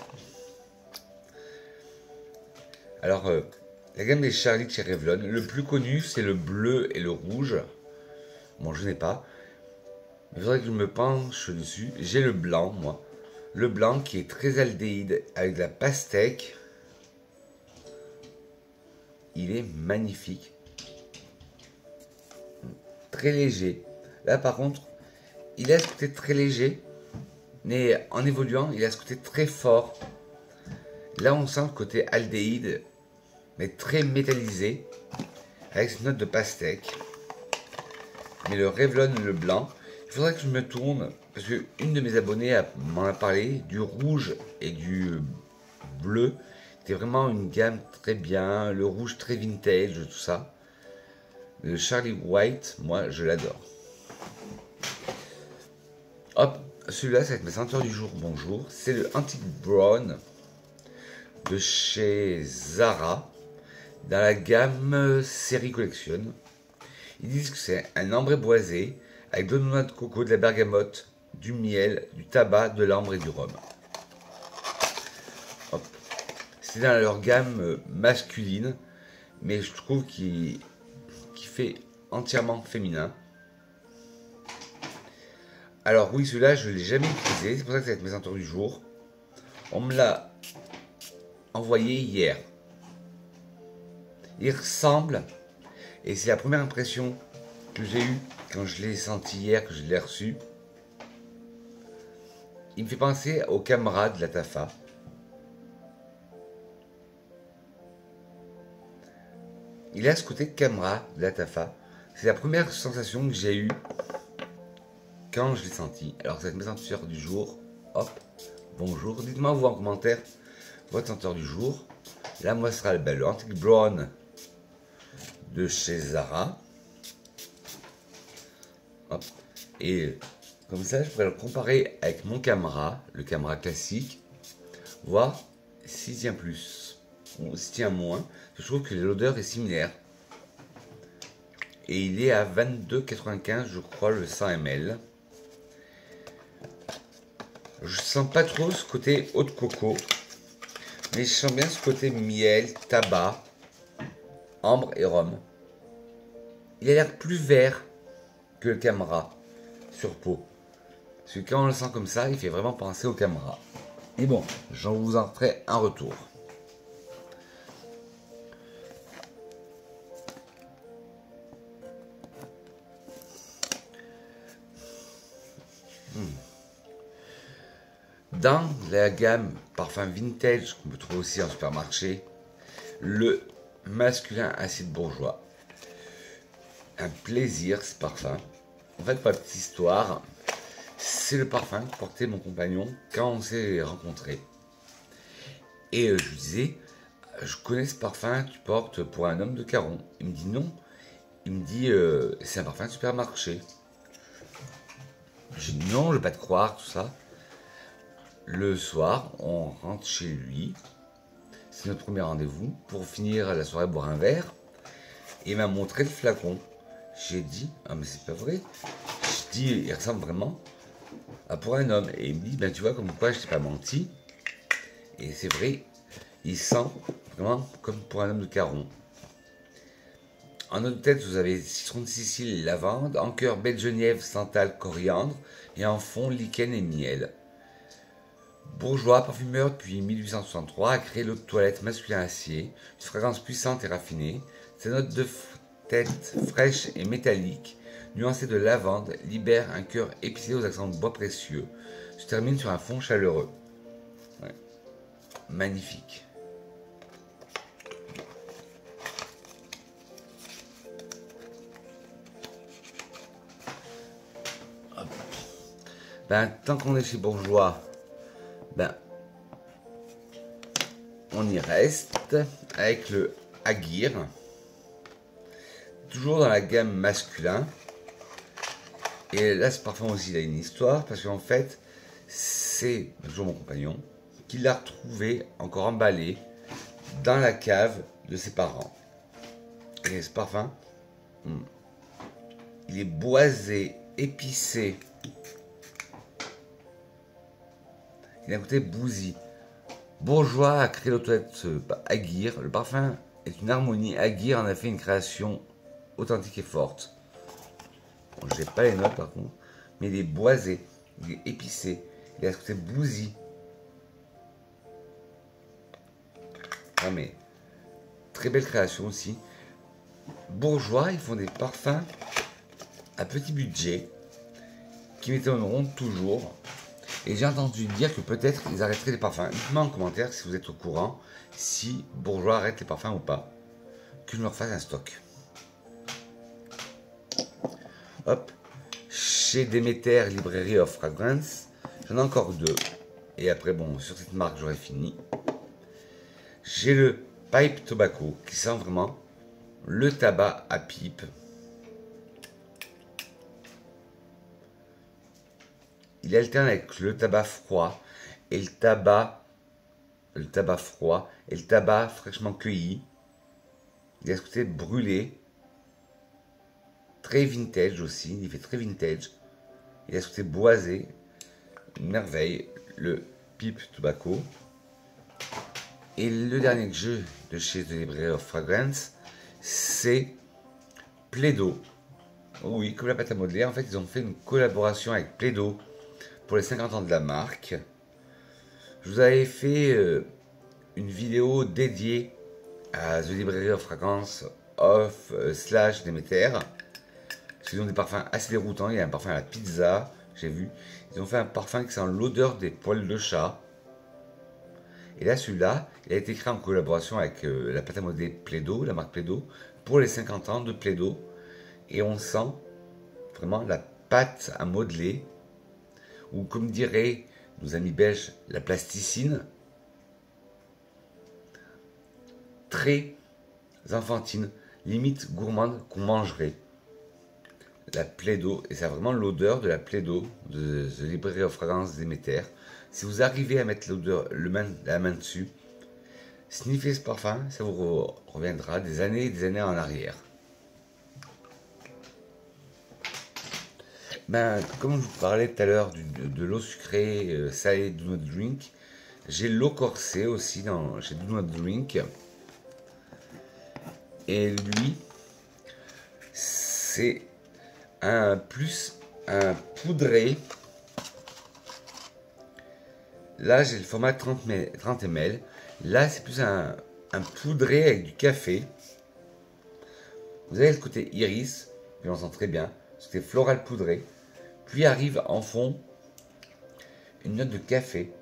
Alors, la gamme des Charlie de chez Revlon, le plus connu, c'est le bleu et le rouge. Bon, je n'ai pas. Il faudrait que je me penche dessus. J'ai le blanc, moi. Le blanc qui est très aldéhyde avec de la pastèque. Il est magnifique. Très léger. Là, par contre, il a ce côté très léger. Mais en évoluant, il a ce côté très fort. Là, on sent le côté aldéhyde, mais très métallisé. Avec cette note de pastèque. Mais le Revlon, le blanc, il faudrait que je me tourne, parce qu'une de mes abonnées m'en a parlé, du rouge et du bleu. C'était vraiment une gamme très bien, le rouge très vintage, tout ça. Le Charlie White, moi, je l'adore. Hop, celui-là, ça va être ma ceinture du jour, bonjour. C'est le Antique Brown de chez Zara, dans la gamme Série Collection. Ils disent que c'est un ambré boisé avec de noix de coco, de la bergamote, du miel, du tabac, de l'ambre et du rhum. C'est dans leur gamme masculine, mais je trouve qu'il fait entièrement féminin. Alors oui, celui-là, je ne l'ai jamais utilisé, c'est pour ça que ça va être mes ceintures du jour. On me l'a envoyé hier. Il ressemble, et c'est la première impression que j'ai eue quand je l'ai senti hier, que je l'ai reçu. Il me fait penser au Camera de la Tafa. Il a ce côté Camera de la Tafa. C'est la première sensation que j'ai eue quand je l'ai senti. Alors, cette mes senteurs du jour. Hop, bonjour. Dites-moi vous en commentaire votre senteur du jour. Là, moi, ce sera le Antique Brown de chez Zara. Hop. Et comme ça, je pourrais le comparer avec mon Camera, le Camera classique, voir s'il tient plus ou s'il tient moins. Je trouve que l'odeur est similaire. Et il est à 22,95 je crois le 100 ml. Je sens pas trop ce côté eau de coco, mais je sens bien ce côté miel, tabac, ambre et rhum. Il a l'air plus vert que le Camera sur peau. Parce que quand on le sent comme ça, il fait vraiment penser au Camera. Et bon, j'en vous en ferai un retour. Dans la gamme parfum vintage qu'on peut trouver aussi en supermarché, le masculin acide bourgeois. Un plaisir ce parfum. En fait, pour la petite histoire, c'est le parfum que portait mon compagnon quand on s'est rencontrés. Et je lui disais, je connais ce parfum que tu portes pour un homme de Caron. Il me dit non. Il me dit, c'est un parfum de supermarché. J'ai dit non, je ne vais pas te croire, tout ça. Le soir, on rentre chez lui. C'est notre premier rendez-vous pour finir la soirée, boire un verre. Et il m'a montré le flacon. J'ai dit, ah mais c'est pas vrai. Je dis, il ressemble vraiment à pour un homme. Et il me dit, ben tu vois, comme quoi je t'ai pas menti. Et c'est vrai, il sent vraiment comme pour un homme de Caron. En eau de tête, vous avez citron de Sicile, lavande. En cœur, baie de Genièvre, santal, coriandre. Et en fond, lichen et miel. Bourgeois, parfumeur depuis 1863, a créé l'eau de toilette masculin acier, une fragrance puissante et raffinée. Sa note de tête fraîche et métallique, nuancée de lavande, libère un cœur épicé aux accents de bois précieux, se termine sur un fond chaleureux. Ouais. Magnifique. Ben, tant qu'on est chez Bourjois, ben, on y reste avec le Aguirre. Toujours dans la gamme masculin. Et là, ce parfum aussi, il a une histoire, parce qu'en fait, c'est toujours mon compagnon qui l'a retrouvé encore emballé dans la cave de ses parents. Et ce parfum, il est boisé, épicé. Il a un côté bousy. Bourjois a créé l'autoette Aguirre. Le parfum est une harmonie. Aguirre en a fait une création authentique et forte. Bon, j'ai pas les notes par contre, mais il est boisé, il est épicé, il a ce côté bousy. Ah mais, très belle création aussi. Bourjois, ils font des parfums à petit budget qui m'étonneront toujours. Et j'ai entendu dire que peut-être ils arrêteraient les parfums. Dites-moi en commentaire si vous êtes au courant, si Bourjois arrête les parfums ou pas. Que je me refasse un stock. Hop, chez Demeter Librairie of Fragrance, j'en ai encore 2. Et après, bon, sur cette marque, j'aurai fini. J'ai le Pipe Tobacco qui sent vraiment le tabac à pipe. Il alterne avec le tabac froid et le tabac froid et le tabac fraîchement cueilli. Il a ce côté brûlé. Très vintage aussi, il fait très vintage. Il a ce côté boisé, une merveille, le Pipe Tobacco. Et le dernier jeu de chez The Librairie of Fragrance, c'est Plaido. Oui, comme la pâte à modeler, en fait, ils ont fait une collaboration avec Plaido pour les 50 ans de la marque. Je vous avais fait une vidéo dédiée à The Librairie of Fragrance slash Demeter. Ils ont des parfums assez déroutants. Il y a un parfum à la pizza, j'ai vu. Ils ont fait un parfum qui sent l'odeur des poils de chat. Et là, celui-là, il a été créé en collaboration avec la pâte à modeler Plaido, la marque Plaido, pour les 50 ans de Plaido. Et on sent vraiment la pâte à modeler, ou comme diraient nos amis belges, la plasticine. Très enfantine, limite gourmande qu'on mangerait. La Plaido, et c'est vraiment l'odeur de la Plaido de The Librairie of Fragrance Demeter. Si vous arrivez à mettre l'odeur, la main dessus, sniffez ce parfum, ça vous reviendra des années et des années en arrière. Ben, comme je vous parlais tout à l'heure de l'eau sucrée salée Do Not Drink, j'ai l'eau corsée aussi chez Do Not Drink. Et lui, c'est un poudré. Là, j'ai le format 30 ml. Là, c'est plus un poudré avec du café. Vous avez le côté iris, puis on sent très bien. C'était floral poudré. Puis arrive en fond une note de café.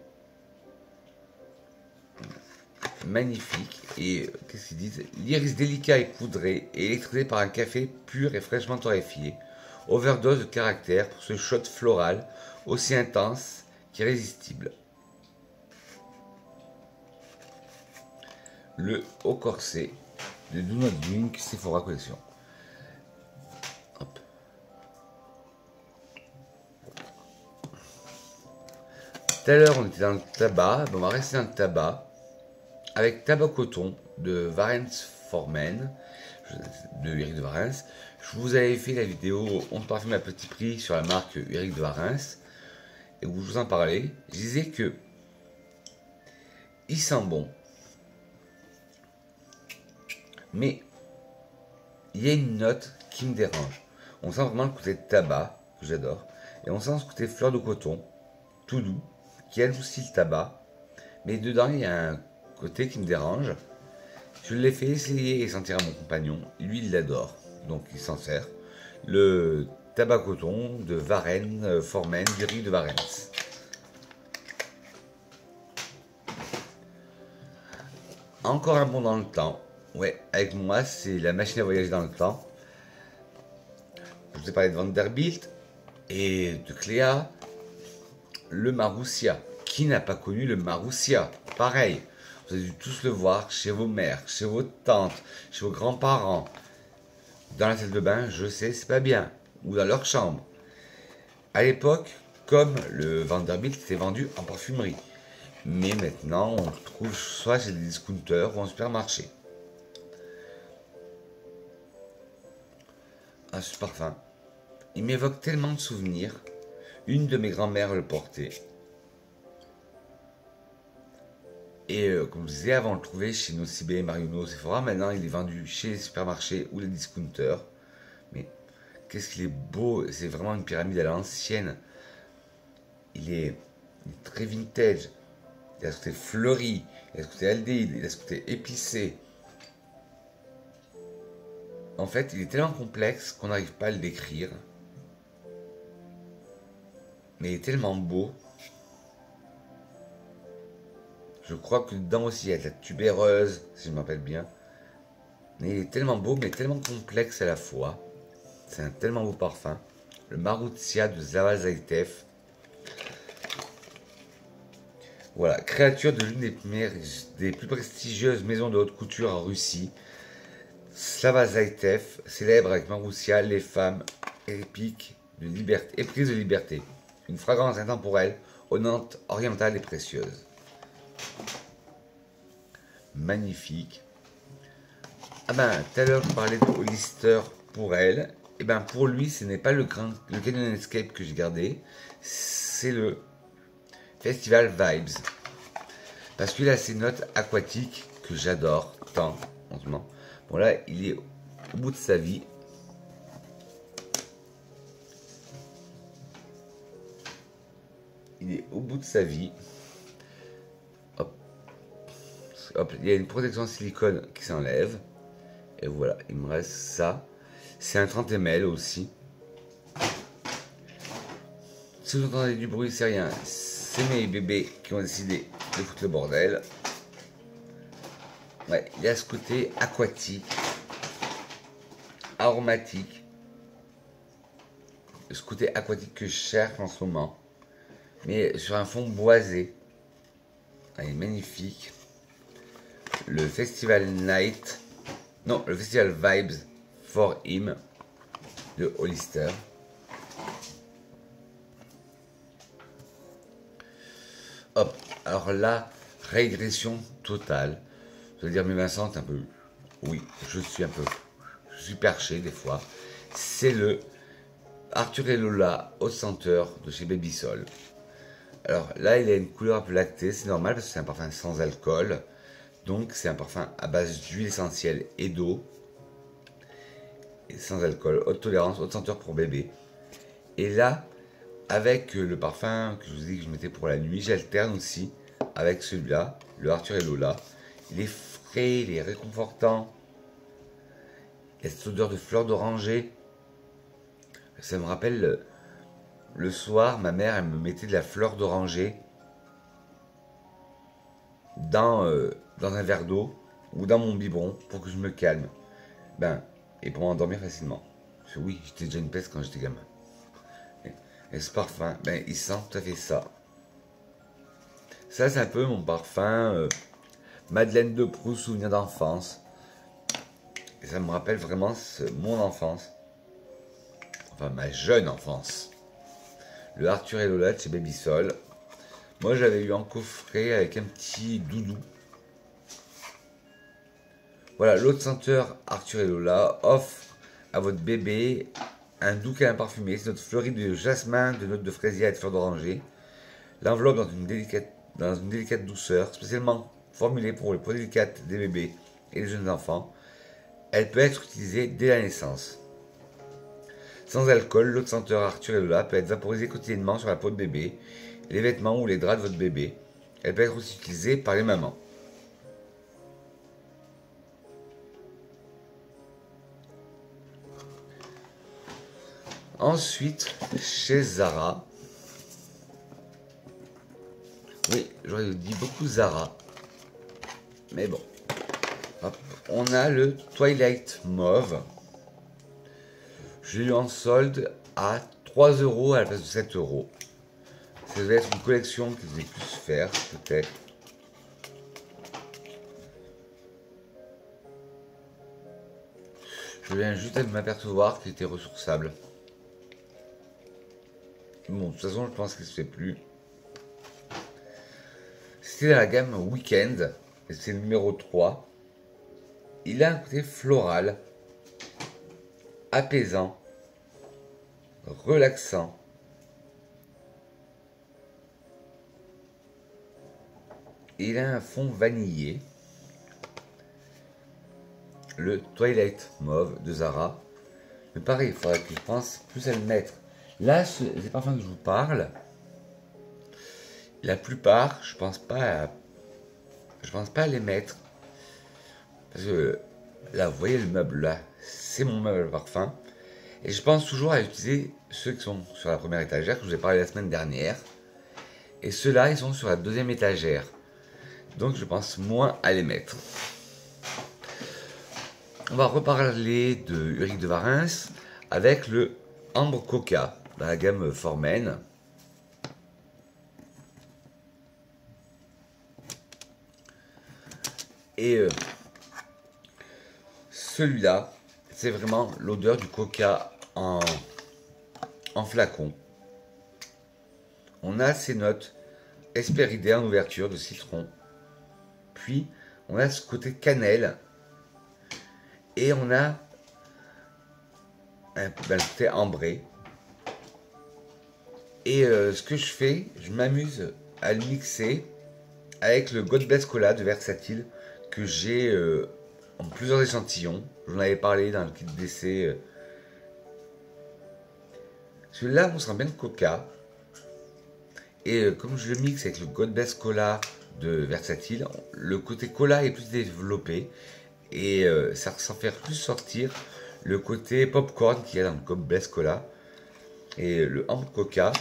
Magnifique. Et qu'est-ce qu'ils disent? L'iris délicat et poudré et électrisé par un café pur et fraîchement torréfié. Overdose de caractère pour ce shot floral aussi intense qu'irrésistible. Le haut corset de Do Not Drink Sephora Collection. Hop. Tout à l'heure, on était dans le tabac. On va rester dans le tabac avec Tabac Coton de Varens for Men, de Eric de Varens. Je vous avais fait la vidéo On parfume à petit prix sur la marque Eric de Varens et où je vous en parlais. Je disais que il sent bon, mais il y a une note qui me dérange. On sent vraiment le côté tabac que j'adore et on sent ce côté fleur de coton tout doux qui adoucit le tabac, mais dedans il y a un côté qui me dérange. Je l'ai fait essayer et sentir à mon compagnon, lui il l'adore, donc il s'en sert. Le tabac coton de Varenne Formen, du riz de Varens. Encore un bon dans le temps. Ouais, avec moi c'est la machine à voyager dans le temps. Je vous ai parlé de Vanderbilt et de Cléa. le Marussia. Qui n'a pas connu le Marussia? Pareil, vous avez dû tous le voir chez vos mères, chez vos tantes, chez vos grands-parents. Dans la salle de bain, je sais, c'est pas bien. Ou dans leur chambre. À l'époque, comme le Vanderbilt, c'était vendu en parfumerie. Mais maintenant, on le trouve soit chez des discounters ou en supermarché. Ah, ce parfum, il m'évoque tellement de souvenirs. Une de mes grand-mères le portait. Et comme je disais, avant on le trouvait chez Nocibé, Marionneau, Sephora. Maintenant, il est vendu chez les supermarchés ou les discounters. Mais qu'est-ce qu'il est beau! C'est vraiment une pyramide à l'ancienne. Il est très vintage. Il a ce côté fleuri, il a ce côté aldéhyde, il a ce côté épicé. En fait, il est tellement complexe qu'on n'arrive pas à le décrire. Mais il est tellement beau. Je crois que dedans aussi il y a de la tubéreuse, si je me rappelle bien. Mais il est tellement beau, mais tellement complexe à la fois. C'est un tellement beau parfum. Le Marussia de Slava Zaitev. Voilà, créature de l'une des plus prestigieuses maisons de haute couture en Russie. Slava Zaitev célèbre avec Marussia les femmes épiques de liberté, éprises de liberté. Une fragrance intemporelle, honnête, orientale et précieuse. Magnifique. Ah ben, tout à l'heure je parlais de Hollister pour elle. Et ben pour lui, ce n'est pas le Canyon Escape que j'ai gardé, c'est le Festival Vibes. Parce qu'il a ces notes aquatiques que j'adore tant en ce moment. Bon là, il est au bout de sa vie. Il est au bout de sa vie. Hop. Hop, il y a une protection silicone qui s'enlève. Et voilà, il me reste ça. C'est un 30 ml aussi. Si vous entendez du bruit, c'est rien. C'est mes bébés qui ont décidé de foutre le bordel. Ouais, il y a ce côté aquatique, aromatique. Ce côté aquatique que je cherche en ce moment. Mais sur un fond boisé. Ah, il est magnifique. Le Festival Night. Non, le Festival Vibes for Him de Hollister. Hop, alors là, régression totale. Je veux dire, mais Vincent, un peu. Oui, je suis perché des fois. C'est le Arthur et Lola Haute Senteur de chez Baby Sol. Alors là, il a une couleur un peu lactée, c'est normal parce que c'est un parfum sans alcool. Donc c'est un parfum à base d'huile essentielle et d'eau. Et sans alcool, haute tolérance, haute senteur pour bébé. Et là, avec le parfum que je vous ai dit que je mettais pour la nuit, j'alterne aussi avec celui-là, le Arthur et Lola. Il est frais, il est réconfortant. Il y a cette odeur de fleurs d'oranger. Ça me rappelle le soir, ma mère, elle me mettait de la fleur d'oranger dans un verre d'eau ou dans mon biberon pour que je me calme. Ben, et pour m'endormir facilement. Parce que oui, j'étais déjà une peste quand j'étais gamin. Et ce parfum, ben, il sent tout à fait ça. Ça, c'est un peu mon parfum Madeleine de Proust, souvenir d'enfance. Et ça me rappelle vraiment mon enfance. Enfin, ma jeune enfance. Le Arthur et Lola de chez Baby Sol. Moi, j'avais eu en coffret avec un petit doudou. Voilà, l'autre senteur Arthur et Lola offre à votre bébé un doux câlin parfumé. C'est notre fleurie de jasmin, de notes de fraisier et de fleurs d'oranger. L'enveloppe dans une délicate douceur, spécialement formulée pour les peaux délicates des bébés et des jeunes enfants. Elle peut être utilisée dès la naissance. Sans alcool, l'eau de senteur Arthur et Lola peut être vaporisée quotidiennement sur la peau de bébé, les vêtements ou les draps de votre bébé. Elle peut être aussi utilisée par les mamans. Ensuite, chez Zara. Oui, j'aurais dit beaucoup Zara. Mais bon. Hop, on a le Twilight Mauve. Je l'ai eu en solde à 3 € à la place de 7 €. Ça devait être une collection qui devait plus faire, peut-être. Je viens juste de m'apercevoir qu'il était ressourçable. Bon, de toute façon, je pense qu'il se fait plus. C'était dans la gamme Weekend, et c'est le numéro 3. Il a un côté floral, apaisant, relaxant. Et il a un fond vanillé. Le Twilight Mauve de Zara. Mais pareil, il faudrait que je pense plus à le mettre. Là, ces parfums que je vous parle, la plupart, je pense pas à les mettre. Parce que là, vous voyez le meuble là, c'est mon meuble parfum. Et je pense toujours à utiliser ceux qui sont sur la première étagère, que je vous ai parlé la semaine dernière. Et ceux-là, ils sont sur la deuxième étagère. Donc je pense moins à les mettre. On va reparler de Ulrich de Warens avec le Ambre Coca dans la gamme Formen. Et celui-là, c'est vraiment l'odeur du coca en flacon. On a ces notes hespéridées en ouverture de citron. Puis, on a ce côté cannelle. Et on a le côté ambré. Et ce que je fais, je m'amuse à le mixer avec le God Bless Cola de Versatile que j'ai en plusieurs échantillons. J'en avais parlé dans le kit d'essai. Celui-là, on sent bien le coca. Et comme je le mixe avec le God Bless Cola de Versatile, le côté cola est plus développé. Et ça fait plus sortir le côté popcorn qu'il y a dans le God Bless Cola. Et le Ambre Coca,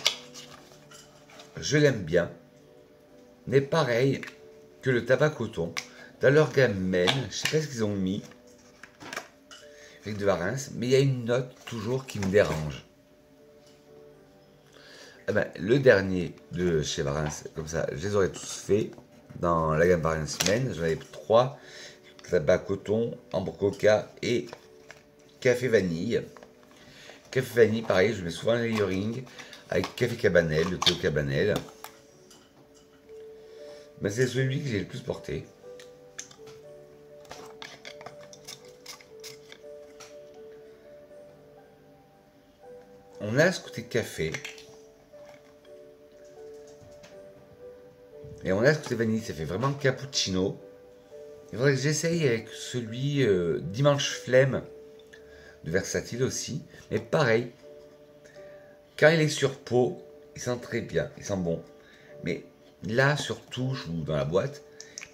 je l'aime bien. Mais pareil que le tabac coton, dans leur gamme Men, je sais pas ce qu'ils ont mis, avec de Warens, mais il y a une note toujours qui me dérange. Eh ben, le dernier de chez Warens, comme ça, je les aurais tous fait dans la gamme Warens Men. J'en avais 3, tabac coton, Ambre Coca et café vanille. Café vanille, pareil, je mets souvent un layering avec café cabanel, le thé au cabanel. Mais c'est celui que j'ai le plus porté. On a ce côté café. Et on a ce côté vanille, ça fait vraiment cappuccino. Il faudrait que j'essaye avec celui Dimanche Flemme de Versatile aussi. Mais pareil, quand il est sur peau, il sent très bien, il sent bon. Mais là, sur touche ou dans la boîte,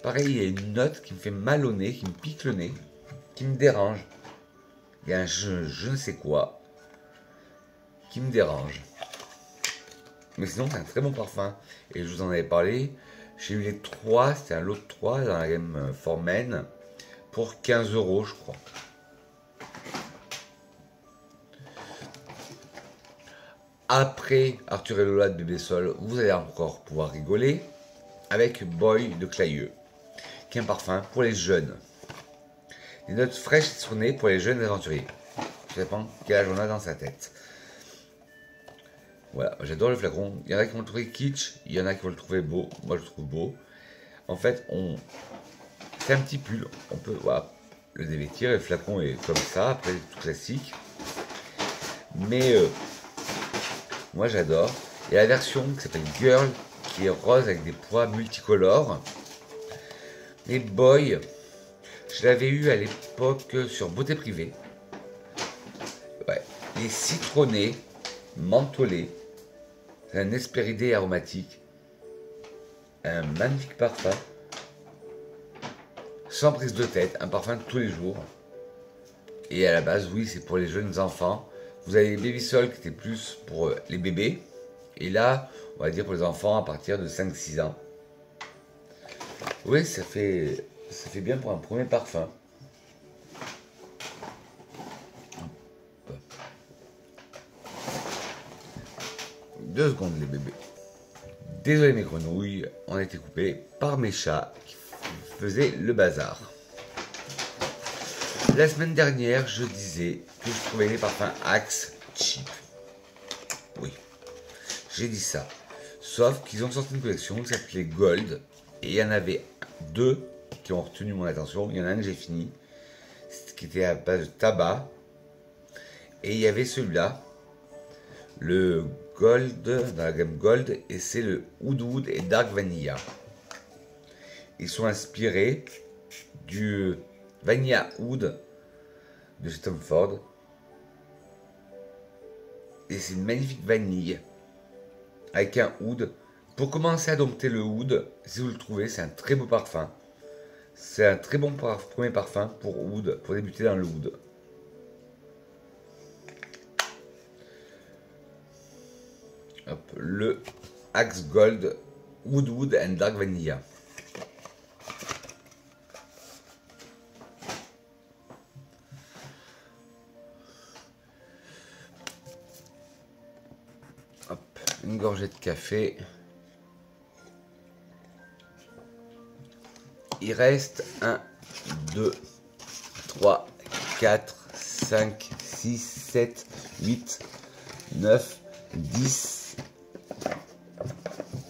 pareil, il y a une note qui me fait mal au nez, qui me pique le nez, qui me dérange. Il y a un je ne sais quoi qui me dérange. Mais sinon, c'est un très bon parfum. Et je vous en avais parlé. J'ai eu les 3, c'était un lot de 3 dans la gamme Formen pour 15 €, je crois. Après Arthur et Lola de Bébé Sol, vous allez encore pouvoir rigoler avec Boy de Clayeux, qui est un parfum pour les jeunes. Des notes fraîches et citronnées pour les jeunes aventuriers. Ça dépend quel âge on a dans sa tête. Voilà, j'adore le flacon. Il y en a qui vont le trouver kitsch, il y en a qui vont le trouver beau. Moi, je le trouve beau. En fait, c'est un petit pull. On peut le dévêtir. Le flacon est comme ça, après tout classique. Mais moi, j'adore. Il y a la version qui s'appelle Girl, qui est rose avec des pois multicolores. Et Boy, je l'avais eu à l'époque sur Beauté Privée. Ouais, il est citronné, mentholé. C'est un hespéridé aromatique. Un magnifique parfum. Sans prise de tête, un parfum de tous les jours. Et à la base, oui, c'est pour les jeunes enfants. Vous avez les Baby Sol qui était plus pour les bébés. Et là, on va dire pour les enfants à partir de 5-6 ans. Oui, ça fait bien pour un premier parfum. 2 secondes les bébés. Désolé mes grenouilles, on a été coupé par mes chats qui faisaient le bazar. La semaine dernière, je disais que je trouvais les parfums Axe cheap. Oui, j'ai dit ça. Sauf qu'ils ont sorti une collection qui s'appelait Gold. Et il y en avait deux qui ont retenu mon attention. Il y en a un que j'ai fini, qui était à base de tabac. Et il y avait celui-là, le Gold, dans la gamme Gold, et c'est le Oud Wood et Dark Vanilla. Ils sont inspirés du Vanilla Oud de chez Tom Ford. Et c'est une magnifique vanille avec un oud. Pour commencer à dompter le oud, si vous le trouvez, c'est un très beau parfum. C'est un très bon premier parfum pour oud, pour débuter dans le oud. Hop, le Axe Gold Oud Wood and Dark Vanilla. Hop, une gorgée de café. Il reste 1, 2, 3, 4, 5, 6, 7, 8, 9, 10,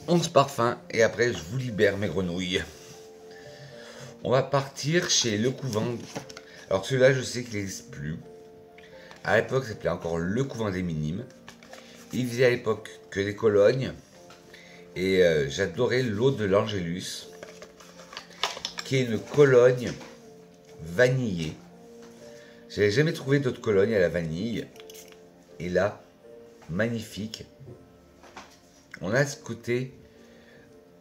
11 parfums. Et après, je vous libère mes grenouilles. On va partir chez Le Couvent. Alors celui-là, je sais qu'il n'existe plus. À l'époque, ça s'appelait encore Le Couvent des Minimes. Il faisait à l'époque que des colognes. Et j'adorais l'eau de l'Angélus, qui est une cologne vanillée. J'avais jamais trouvé d'autre cologne à la vanille. Et là, magnifique. On a ce côté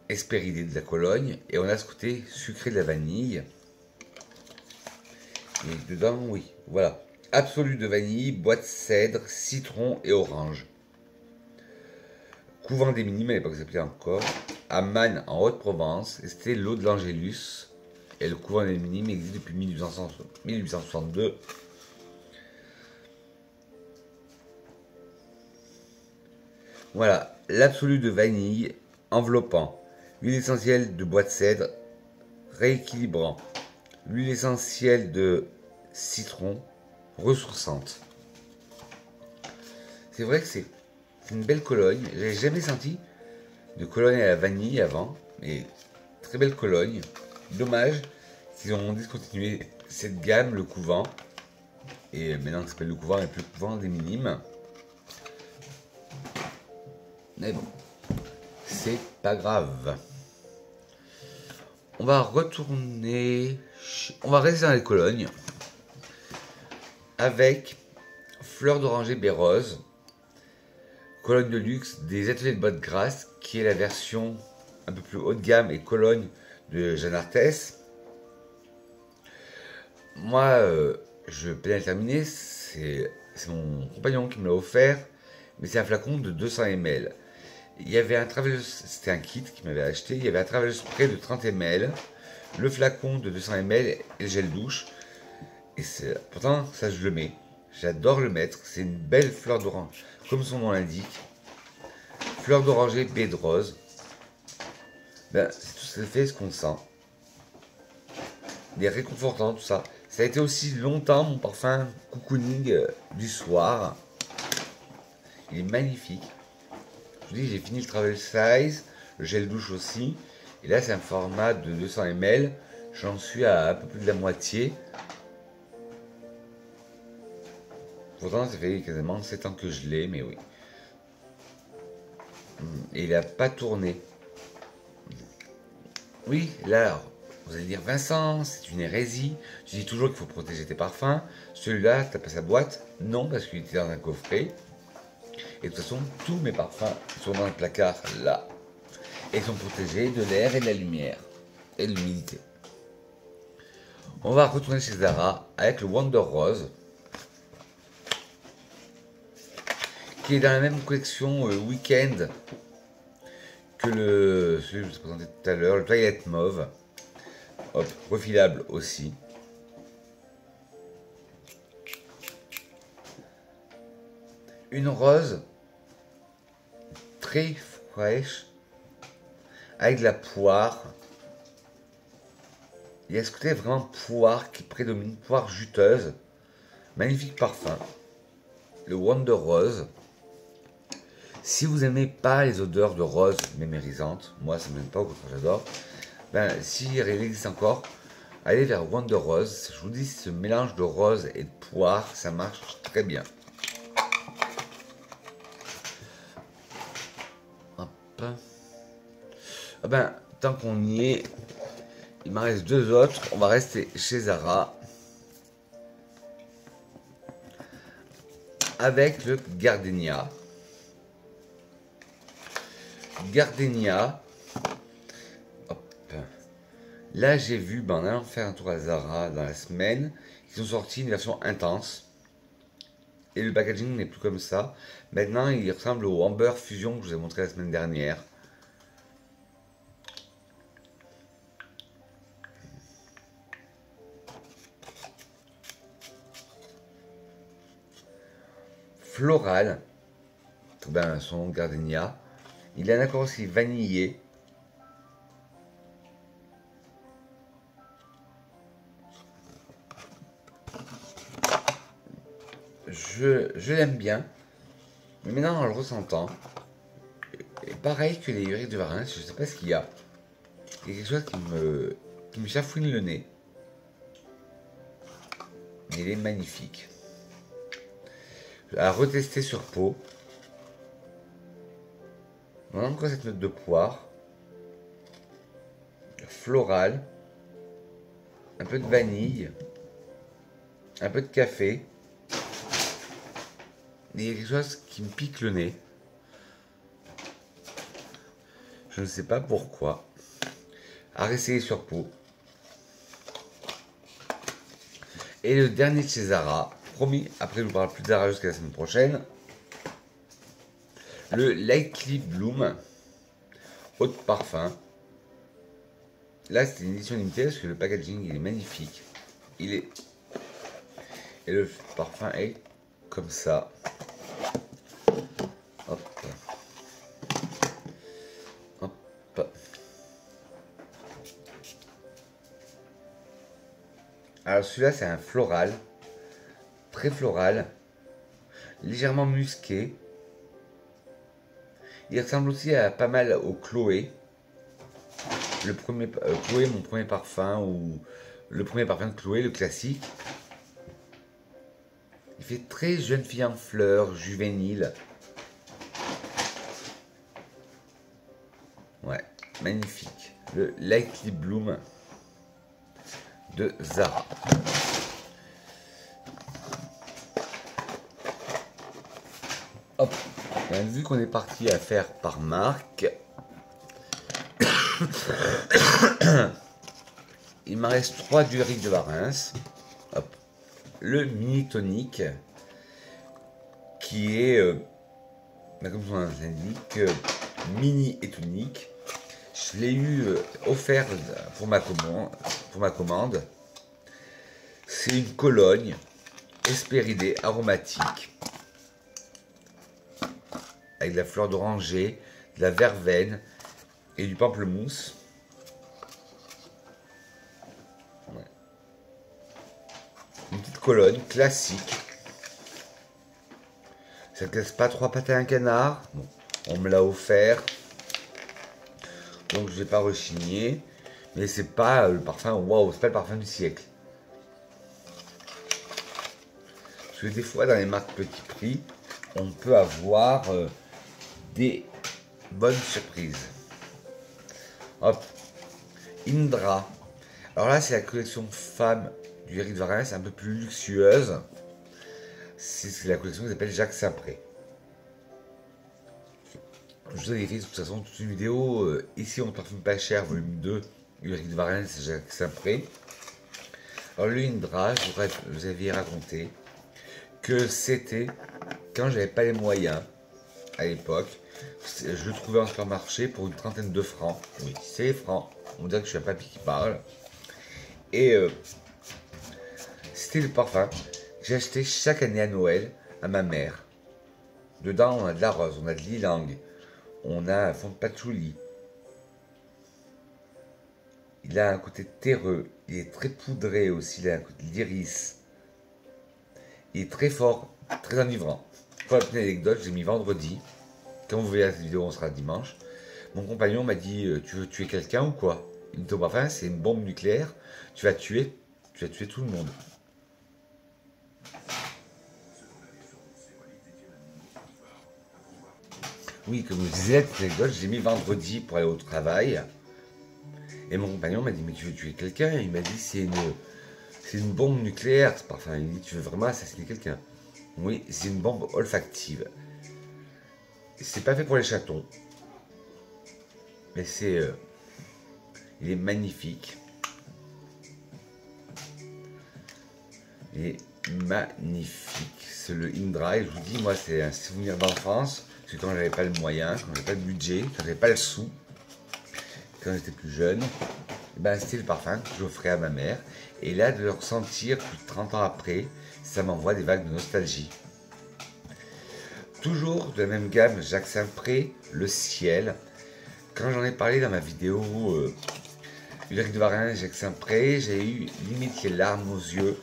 espéridé de la cologne et on a ce côté sucré de la vanille. Et dedans, oui, voilà. Absolu de vanille, boîte cèdre, citron et orange. Couvent des Minimes, à l'époque ça s'appelait encore, à Man en Haute-Provence, et c'était l'eau de l'Angélus. Et le Couvent des Minimes existe depuis 1862. Voilà, l'absolu de vanille, enveloppant, l'huile essentielle de bois de cèdre, rééquilibrant, l'huile essentielle de citron, ressourçante. C'est vrai que c'est une belle cologne. J'avais jamais senti de cologne à la vanille avant, mais très belle cologne. Dommage qu'ils ont discontinué cette gamme, le Couvent, et maintenant ça s'appelle le Couvent et plus le Couvent des Minimes. Mais bon, c'est pas grave. On va retourner, on va rester dans les colognes avec Fleur d'oranger baie rose, cologne de luxe des Ateliers de Bois de Grasse, qui est la version un peu plus haut de gamme et cologne de Jeanne Arthès. Moi, je peux bien le terminer, c'est mon compagnon qui me l'a offert, mais c'est un flacon de 200 ml. Il y avait un travel, c'était un kit qu'il m'avait acheté, il y avait un travel spray de 30 ml, le flacon de 200 ml et le gel douche. Et pourtant, ça je le mets. J'adore le mettre. C'est une belle fleur d'orange, comme son nom l'indique. Fleur d'oranger, baie de rose. Ben, c'est tout à fait ce qu'on sent. Il est réconfortant, tout ça. Ça a été aussi longtemps mon parfum cocooning du soir. Il est magnifique. Je vous dis, j'ai fini le travel size, le gel douche aussi. Et là, c'est un format de 200 ml. J'en suis à un peu plus de la moitié. Pourtant, ça fait quasiment 7 ans que je l'ai, mais oui. Et il n'a pas tourné. Oui, là, alors, vous allez dire, Vincent, c'est une hérésie. Tu dis toujours qu'il faut protéger tes parfums. Celui-là, t'as pas sa boîte? Non, parce qu'il était dans un coffret. Et de toute façon, tous mes parfums sont dans le placard, là. Et sont protégés de l'air et de la lumière. Et de l'humidité. On va retourner chez Zara avec le Wonder Rose, qui est dans la même collection Weekend que celui que je vous ai présenté tout à l'heure, le Twilight Mauve. Hop, refilable aussi. Une rose très fraîche, avec de la poire. Il y a ce côté vraiment poire qui prédomine, poire juteuse. Magnifique parfum. Le Wonder Rose. Si vous n'aimez pas les odeurs de rose mémérisantes, moi ça ne m'aime pas, au contraire j'adore, ben, si il existe encore, allez vers Wonder Rose. Je vous dis, ce mélange de rose et de poire, ça marche très bien. Hop. Ah ben, tant qu'on y est, il m'en reste deux autres. On va rester chez Zara. Avec le Gardenia. Gardenia. Hop. Là, j'ai vu, ben, en allant faire un tour à Zara dans la semaine, ils ont sorti une version intense. Et le packaging n'est plus comme ça. Maintenant, il ressemble au Amber Fusion que je vous ai montré la semaine dernière. Floral. Ben, son nom Gardenia. Il a un accord aussi vanillé. Je l'aime bien. Mais maintenant, en le ressentant, et pareil que les Uric de Varennes, je ne sais pas ce qu'il y a. Il y a quelque chose qui me chafouine le nez. Mais il est magnifique. À retester sur peau. On a encore cette note de poire. Floral. Un peu de vanille. Un peu de café. Il y a quelque chose qui me pique le nez. Je ne sais pas pourquoi. À réessayer sur peau. Et le dernier de chez Zara. Promis, après je vous parle plus de Zara jusqu'à la semaine prochaine. Le Lightly Bloom. Eau de parfum. Là c'était une édition limitée parce que le packaging il est magnifique. Et le parfum est comme ça. Hop. Hop. Alors celui-là c'est un floral. Très floral. Légèrement musqué. Il ressemble aussi à pas mal au Chloé. Le premier Chloé, mon premier parfum, ou le premier parfum de Chloé, le classique. Il fait très jeune fille en fleurs, juvénile. Ouais, magnifique. Le Lightly Bloom de Zara. Hop, vu qu'on est parti à faire par marque, il m'en reste 3 du Uric de Varennes. Hop. Le mini tonique qui est, comme son nom l'indique, mini et tonique. Je l'ai eu offert pour ma commande. C'est une Cologne Hespéridée aromatique avec de la fleur d'oranger, de la verveine et du pamplemousse. Ouais. Une petite Cologne classique. Ça ne casse pas 3 pattes à un canard. Bon, on me l'a offert. Donc je vais pas rechigner. Mais c'est pas le parfum, waouh, c'est pas le parfum du siècle. Parce que des fois dans les marques petit prix, on peut avoir des bonnes surprises. Hop. Indra. Alors là, c'est la collection femme du Uric de Varennes, c'est un peu plus luxueuse. C'est la collection qui s'appelle Jacques Saint-Pré. Je vous ai écrit de toute façon toute une vidéo. Ici, on parfume pas cher, volume 2, Uric de Varennes, c'est Jacques Saint-Pré. Alors le Indra, je vous avais raconté que c'était quand j'avais pas les moyens à l'époque. Je le trouvais en supermarché pour une trentaine de francs. Oui, c'est les francs. On dirait que je suis un papy qui parle. Et c'était le parfum que j'achetais chaque année à Noël à ma mère. Dedans, on a de la rose, on a de l'ylang, on a un fond de patchouli. Il a un côté terreux, il est très poudré aussi, il a un côté l'iris. Il est très fort, très enivrant. Pour la petite anecdote, j'ai mis vendredi. Quand vous verrez cette vidéo, on sera dimanche. Mon compagnon m'a dit tu veux tuer quelqu'un ou quoi? Il me dit enfin, c'est une bombe nucléaire, tu vas tuer tout le monde. Oui, comme je disais, cette anecdote, j'ai mis vendredi pour aller au travail. Et mon compagnon m'a dit mais tu veux tuer quelqu'un? Il m'a dit c'est une bombe nucléaire, ce parfum. Il me dit tu veux vraiment assassiner quelqu'un? Oui, c'est une bombe olfactive. C'est pas fait pour les chatons. Mais il est magnifique. Il est magnifique. C'est le Indra. Et je vous dis, moi, c'est un souvenir d'enfance. Parce que quand j'avais pas le moyen, quand j'avais pas le budget, quand j'avais pas le sou, quand j'étais plus jeune, ben, c'était le parfum que j'offrais à ma mère. Et là, de le ressentir plus de 30 ans après, ça m'envoie des vagues de nostalgie. Toujours de la même gamme, Jacques Saint-Pré, Le Ciel. Quand j'en ai parlé dans ma vidéo Ulrich de Varenne, Jacques Saint-Pré, j'ai eu limite les larmes aux yeux.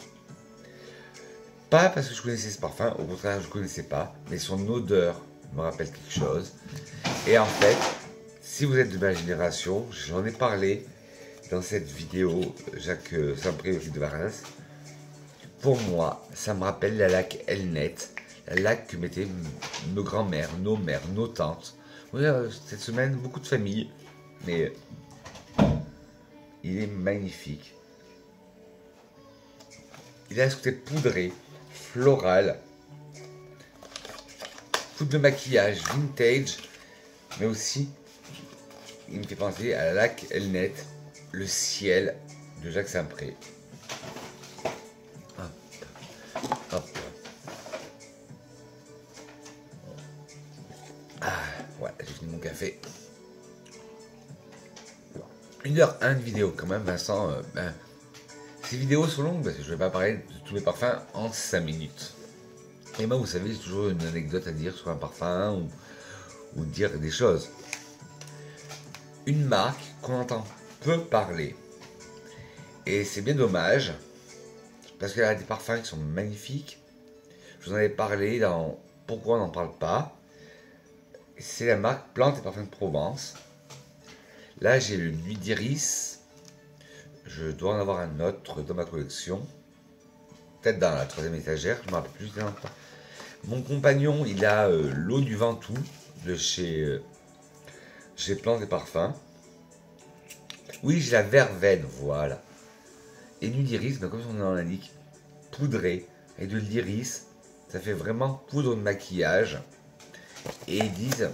Pas parce que je connaissais ce parfum, au contraire je ne connaissais pas, mais son odeur me rappelle quelque chose. Et en fait, si vous êtes de ma génération, j'en ai parlé dans cette vidéo Jacques Saint-Pré, Ulrich de Varenne. Pour moi, ça me rappelle la laque Elnet, la laque que mettaient nos grands-mères, nos tantes. Oui, cette semaine, beaucoup de familles, mais il est magnifique. Il a ce côté poudré, floral, poudre de maquillage, vintage, mais aussi, il me fait penser à la laque Elnet, Le Ciel de Jacques Saint-Pré. Hop, hop. Ouais, j'ai fini mon café. 1h01 de vidéo quand même, Vincent. Ces vidéos sont longues parce que je ne vais pas parler de tous mes parfums en 5 minutes. Et moi, vous savez, j'ai toujours une anecdote à dire sur un parfum ou dire des choses. Une marque qu'on entend peu parler. Et c'est bien dommage parce qu'elle a des parfums qui sont magnifiques. Je vous en avais parlé dans Pourquoi on n'en parle pas. C'est la marque Plantes et Parfums de Provence. Là, j'ai le Nuit d'Iris. Je dois en avoir un autre dans ma collection. Peut-être dans la 3e étagère, je ne me rappelle plus. Mon compagnon, il a l'eau du Ventoux de chez Plantes et Parfums. Oui, j'ai la verveine, voilà. Et Nuit d'Iris, comme son nom l'indique, poudré. Et de l'iris, ça fait vraiment poudre de maquillage. Et ils disent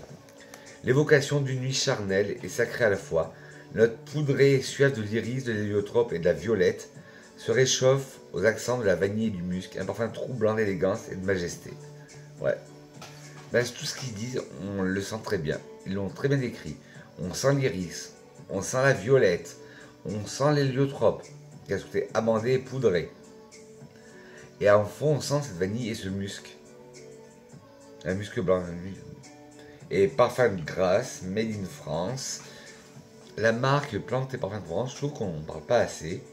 l'évocation d'une nuit charnelle et sacrée à la fois. Notre poudrée suave de l'iris, de l'héliotrope et de la violette se réchauffe aux accents de la vanille et du musc, un parfum troublant d'élégance et de majesté. Ouais. Ben, tout ce qu'ils disent, on le sent très bien. Ils l'ont très bien décrit. On sent l'iris, on sent la violette, on sent l'héliotrope, qui a ce côté amandé et poudré. Et en fond, on sent cette vanille et ce musc. Un musc blanc. Et parfum de grâce, made in France. La marque Plantes et Parfums de Provence, je trouve qu'on ne parle pas assez.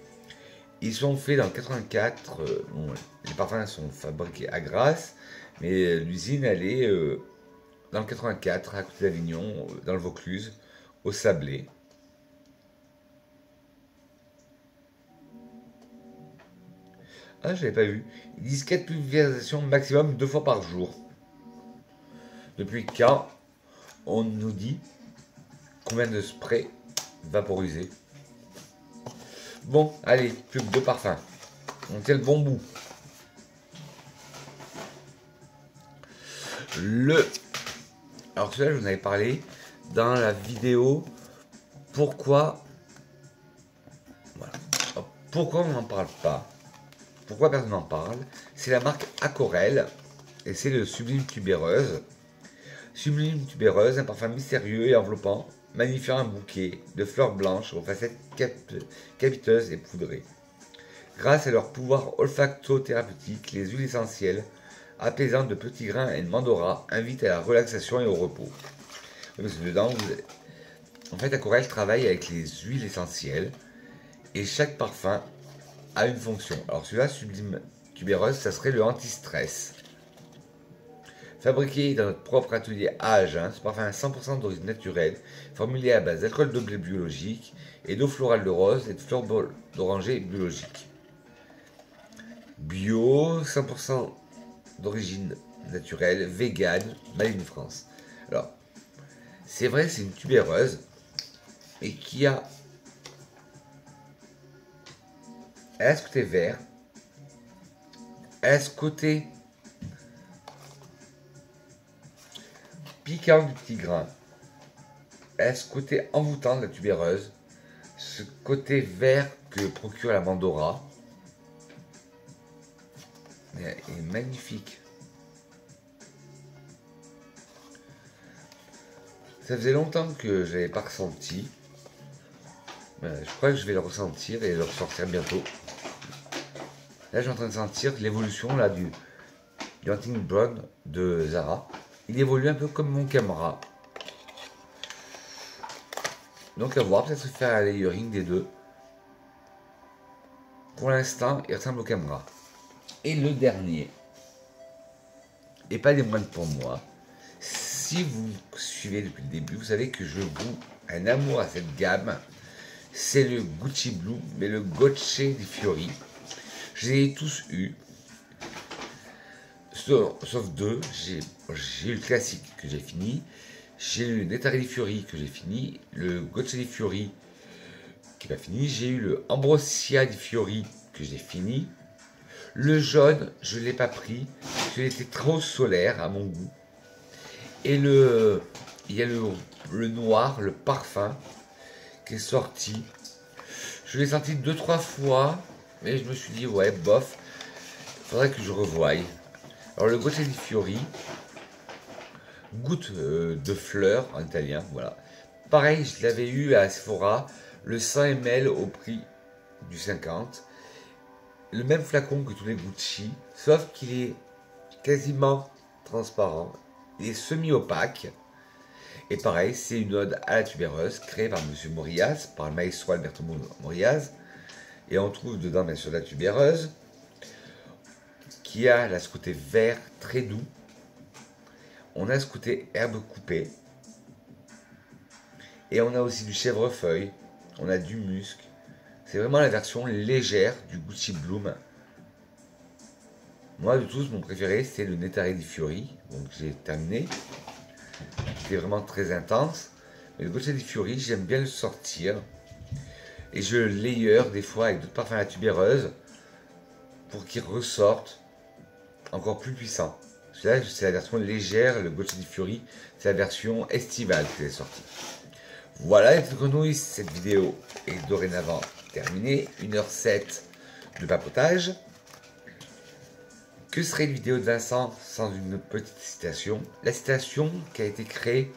Ils sont faits dans le 84. Bon, les parfums sont fabriqués à Grasse, mais l'usine, elle est dans le 84, à côté d'Avignon, dans le Vaucluse, au Sablé. Ah, je l'avais pas vu. Ils disent 4 pulvérisations maximum 2 fois par jour. Depuis quand on nous dit combien de sprays vaporisés? Bon, allez, plus que 2 parfums. On tient le bon bout. Alors celui-là, je vous en avais parlé dans la vidéo pourquoi on n'en parle pas. Pourquoi personne n'en parle? C'est la marque Aquarelle et c'est le Sublime Tubéreuse. Sublime Tubéreuse, un parfum mystérieux et enveloppant, magnifiant un bouquet de fleurs blanches aux facettes capiteuses et poudrées. Grâce à leur pouvoir olfacto-thérapeutique, les huiles essentielles, apaisantes de petits grains et de mandora, invitent à la relaxation et au repos. Oui, parce que dedans, en fait, Aquarelle travaille avec les huiles essentielles, Et chaque parfum a une fonction. Alors celui-là, Sublime Tubéreuse, ça serait le anti-stress. Fabriqué dans notre propre atelier à Agen, ce parfum est 100% d'origine naturelle, formulé à base d'alcool de blé biologique et d'eau florale de rose et de fleurs d'oranger biologique. Bio, 100% d'origine naturelle, vegan, made in France. Alors, c'est vrai, c'est une tubéreuse et qui a ce côté vert, elle a ce côté piquant du petit grain, elle a ce côté envoûtant de la tubéreuse, ce côté vert que procure la Mandora. Elle est magnifique. Ça faisait longtemps que je l'avais pas ressenti. Je crois que je vais le ressentir et le ressortir bientôt. Là, je suis en train de sentir l'évolution là du Hunting Brown de Zara. Il évolue un peu comme mon Camera. Donc à voir, peut-être faire un layering des deux. Pour l'instant, il ressemble au Camera. Et le dernier, et pas des moindres pour moi, si vous suivez depuis le début, vous savez que je voue un amour à cette gamme. C'est le Gucci Blue, mais le Gocce di Fiori. Je les ai tous eus, sauf deux. J'ai eu le classique que j'ai fini. J'ai eu le Nettare di Fiori que j'ai fini. Le Gocce di Fiori qui n'est pas fini. J'ai eu le Ambrosia di Fiori que j'ai fini. Le jaune, je ne l'ai pas pris, parce qu'il était trop solaire à mon goût. Et il y a le noir, le parfum, qui est sorti. Je l'ai senti 2-3 fois, mais je me suis dit, ouais, bof, il faudrait que je revoie. Alors le Gocce di Fiori, goutte de fleurs en italien, voilà. Pareil, je l'avais eu à Sephora, le 100 ml au prix du 50. Le même flacon que tous les Gucci, sauf qu'il est quasiment transparent, il est semi-opaque. Et pareil, c'est une ode à la tubéreuse créée par M. Moriaz, par le maestro Alberto Moriaz. Et on trouve dedans bien sûr la tubéreuse, qui a ce côté vert très doux. On a ce côté herbe coupée. Et on a aussi du chèvrefeuille, on a du musc. C'est vraiment la version légère du Gucci Bloom. Moi, de tous, mon préféré, c'est le Nettare di Fiori. Donc, j'ai terminé. C'était vraiment très intense. Mais le Gocce di Fiori, j'aime bien le sortir. Et je le layer des fois avec d'autres parfums à la tubéreuse pour qu'il ressorte encore plus puissant. Là, c'est la version légère. Le Gocce di Fiori, c'est la version estivale qui est sortie. Voilà les petites grenouilles, cette vidéo est dorénavant terminée. 1h07 de papotage. Que serait une vidéo de Vincent sans une petite citation? La citation qui a été créée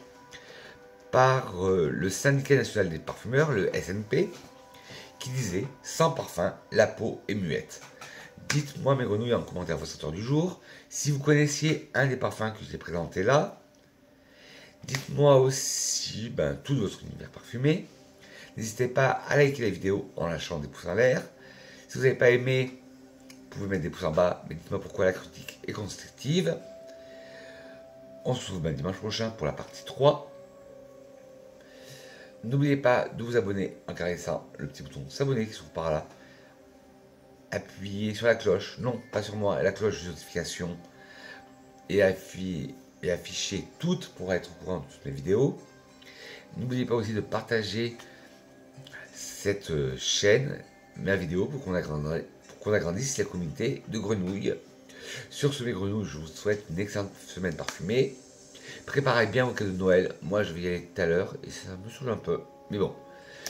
par le syndicat national des parfumeurs, le SNP, qui disait « Sans parfum, la peau est muette ». Dites-moi mes grenouilles en commentaire votre senteur du jour. Si vous connaissiez un des parfums que je vous ai présenté là, dites-moi aussi tout votre univers parfumé. N'hésitez pas à liker la vidéo en lâchant des pouces en l'air. Si vous n'avez pas aimé, vous pouvez mettre des pouces en bas, mais dites-moi pourquoi la critique est constructive. On se retrouve dimanche prochain pour la partie 3. N'oubliez pas de vous abonner en caressant le petit bouton s'abonner qui se trouve par là. Appuyez sur la cloche, non pas sur moi, la cloche de notification et afficher toutes pour être au courant de toutes mes vidéos. N'oubliez pas aussi de partager cette chaîne, ma vidéo, pour qu'on agrandisse la communauté de grenouilles. Sur ce, mes grenouilles, je vous souhaite une excellente semaine parfumée. Préparez bien vos cadeaux de Noël. Moi, je vais y aller tout à l'heure et ça me saoule un peu. Mais bon,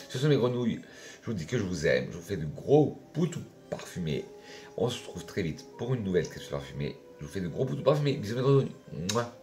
sur ce, mes grenouilles, je vous dis que je vous aime. Je vous fais de gros poutous parfumés. On se retrouve très vite pour une nouvelle capsule parfumée. Je vous fais de gros poutous parfumés. Bisous, mes grenouilles. Mouah.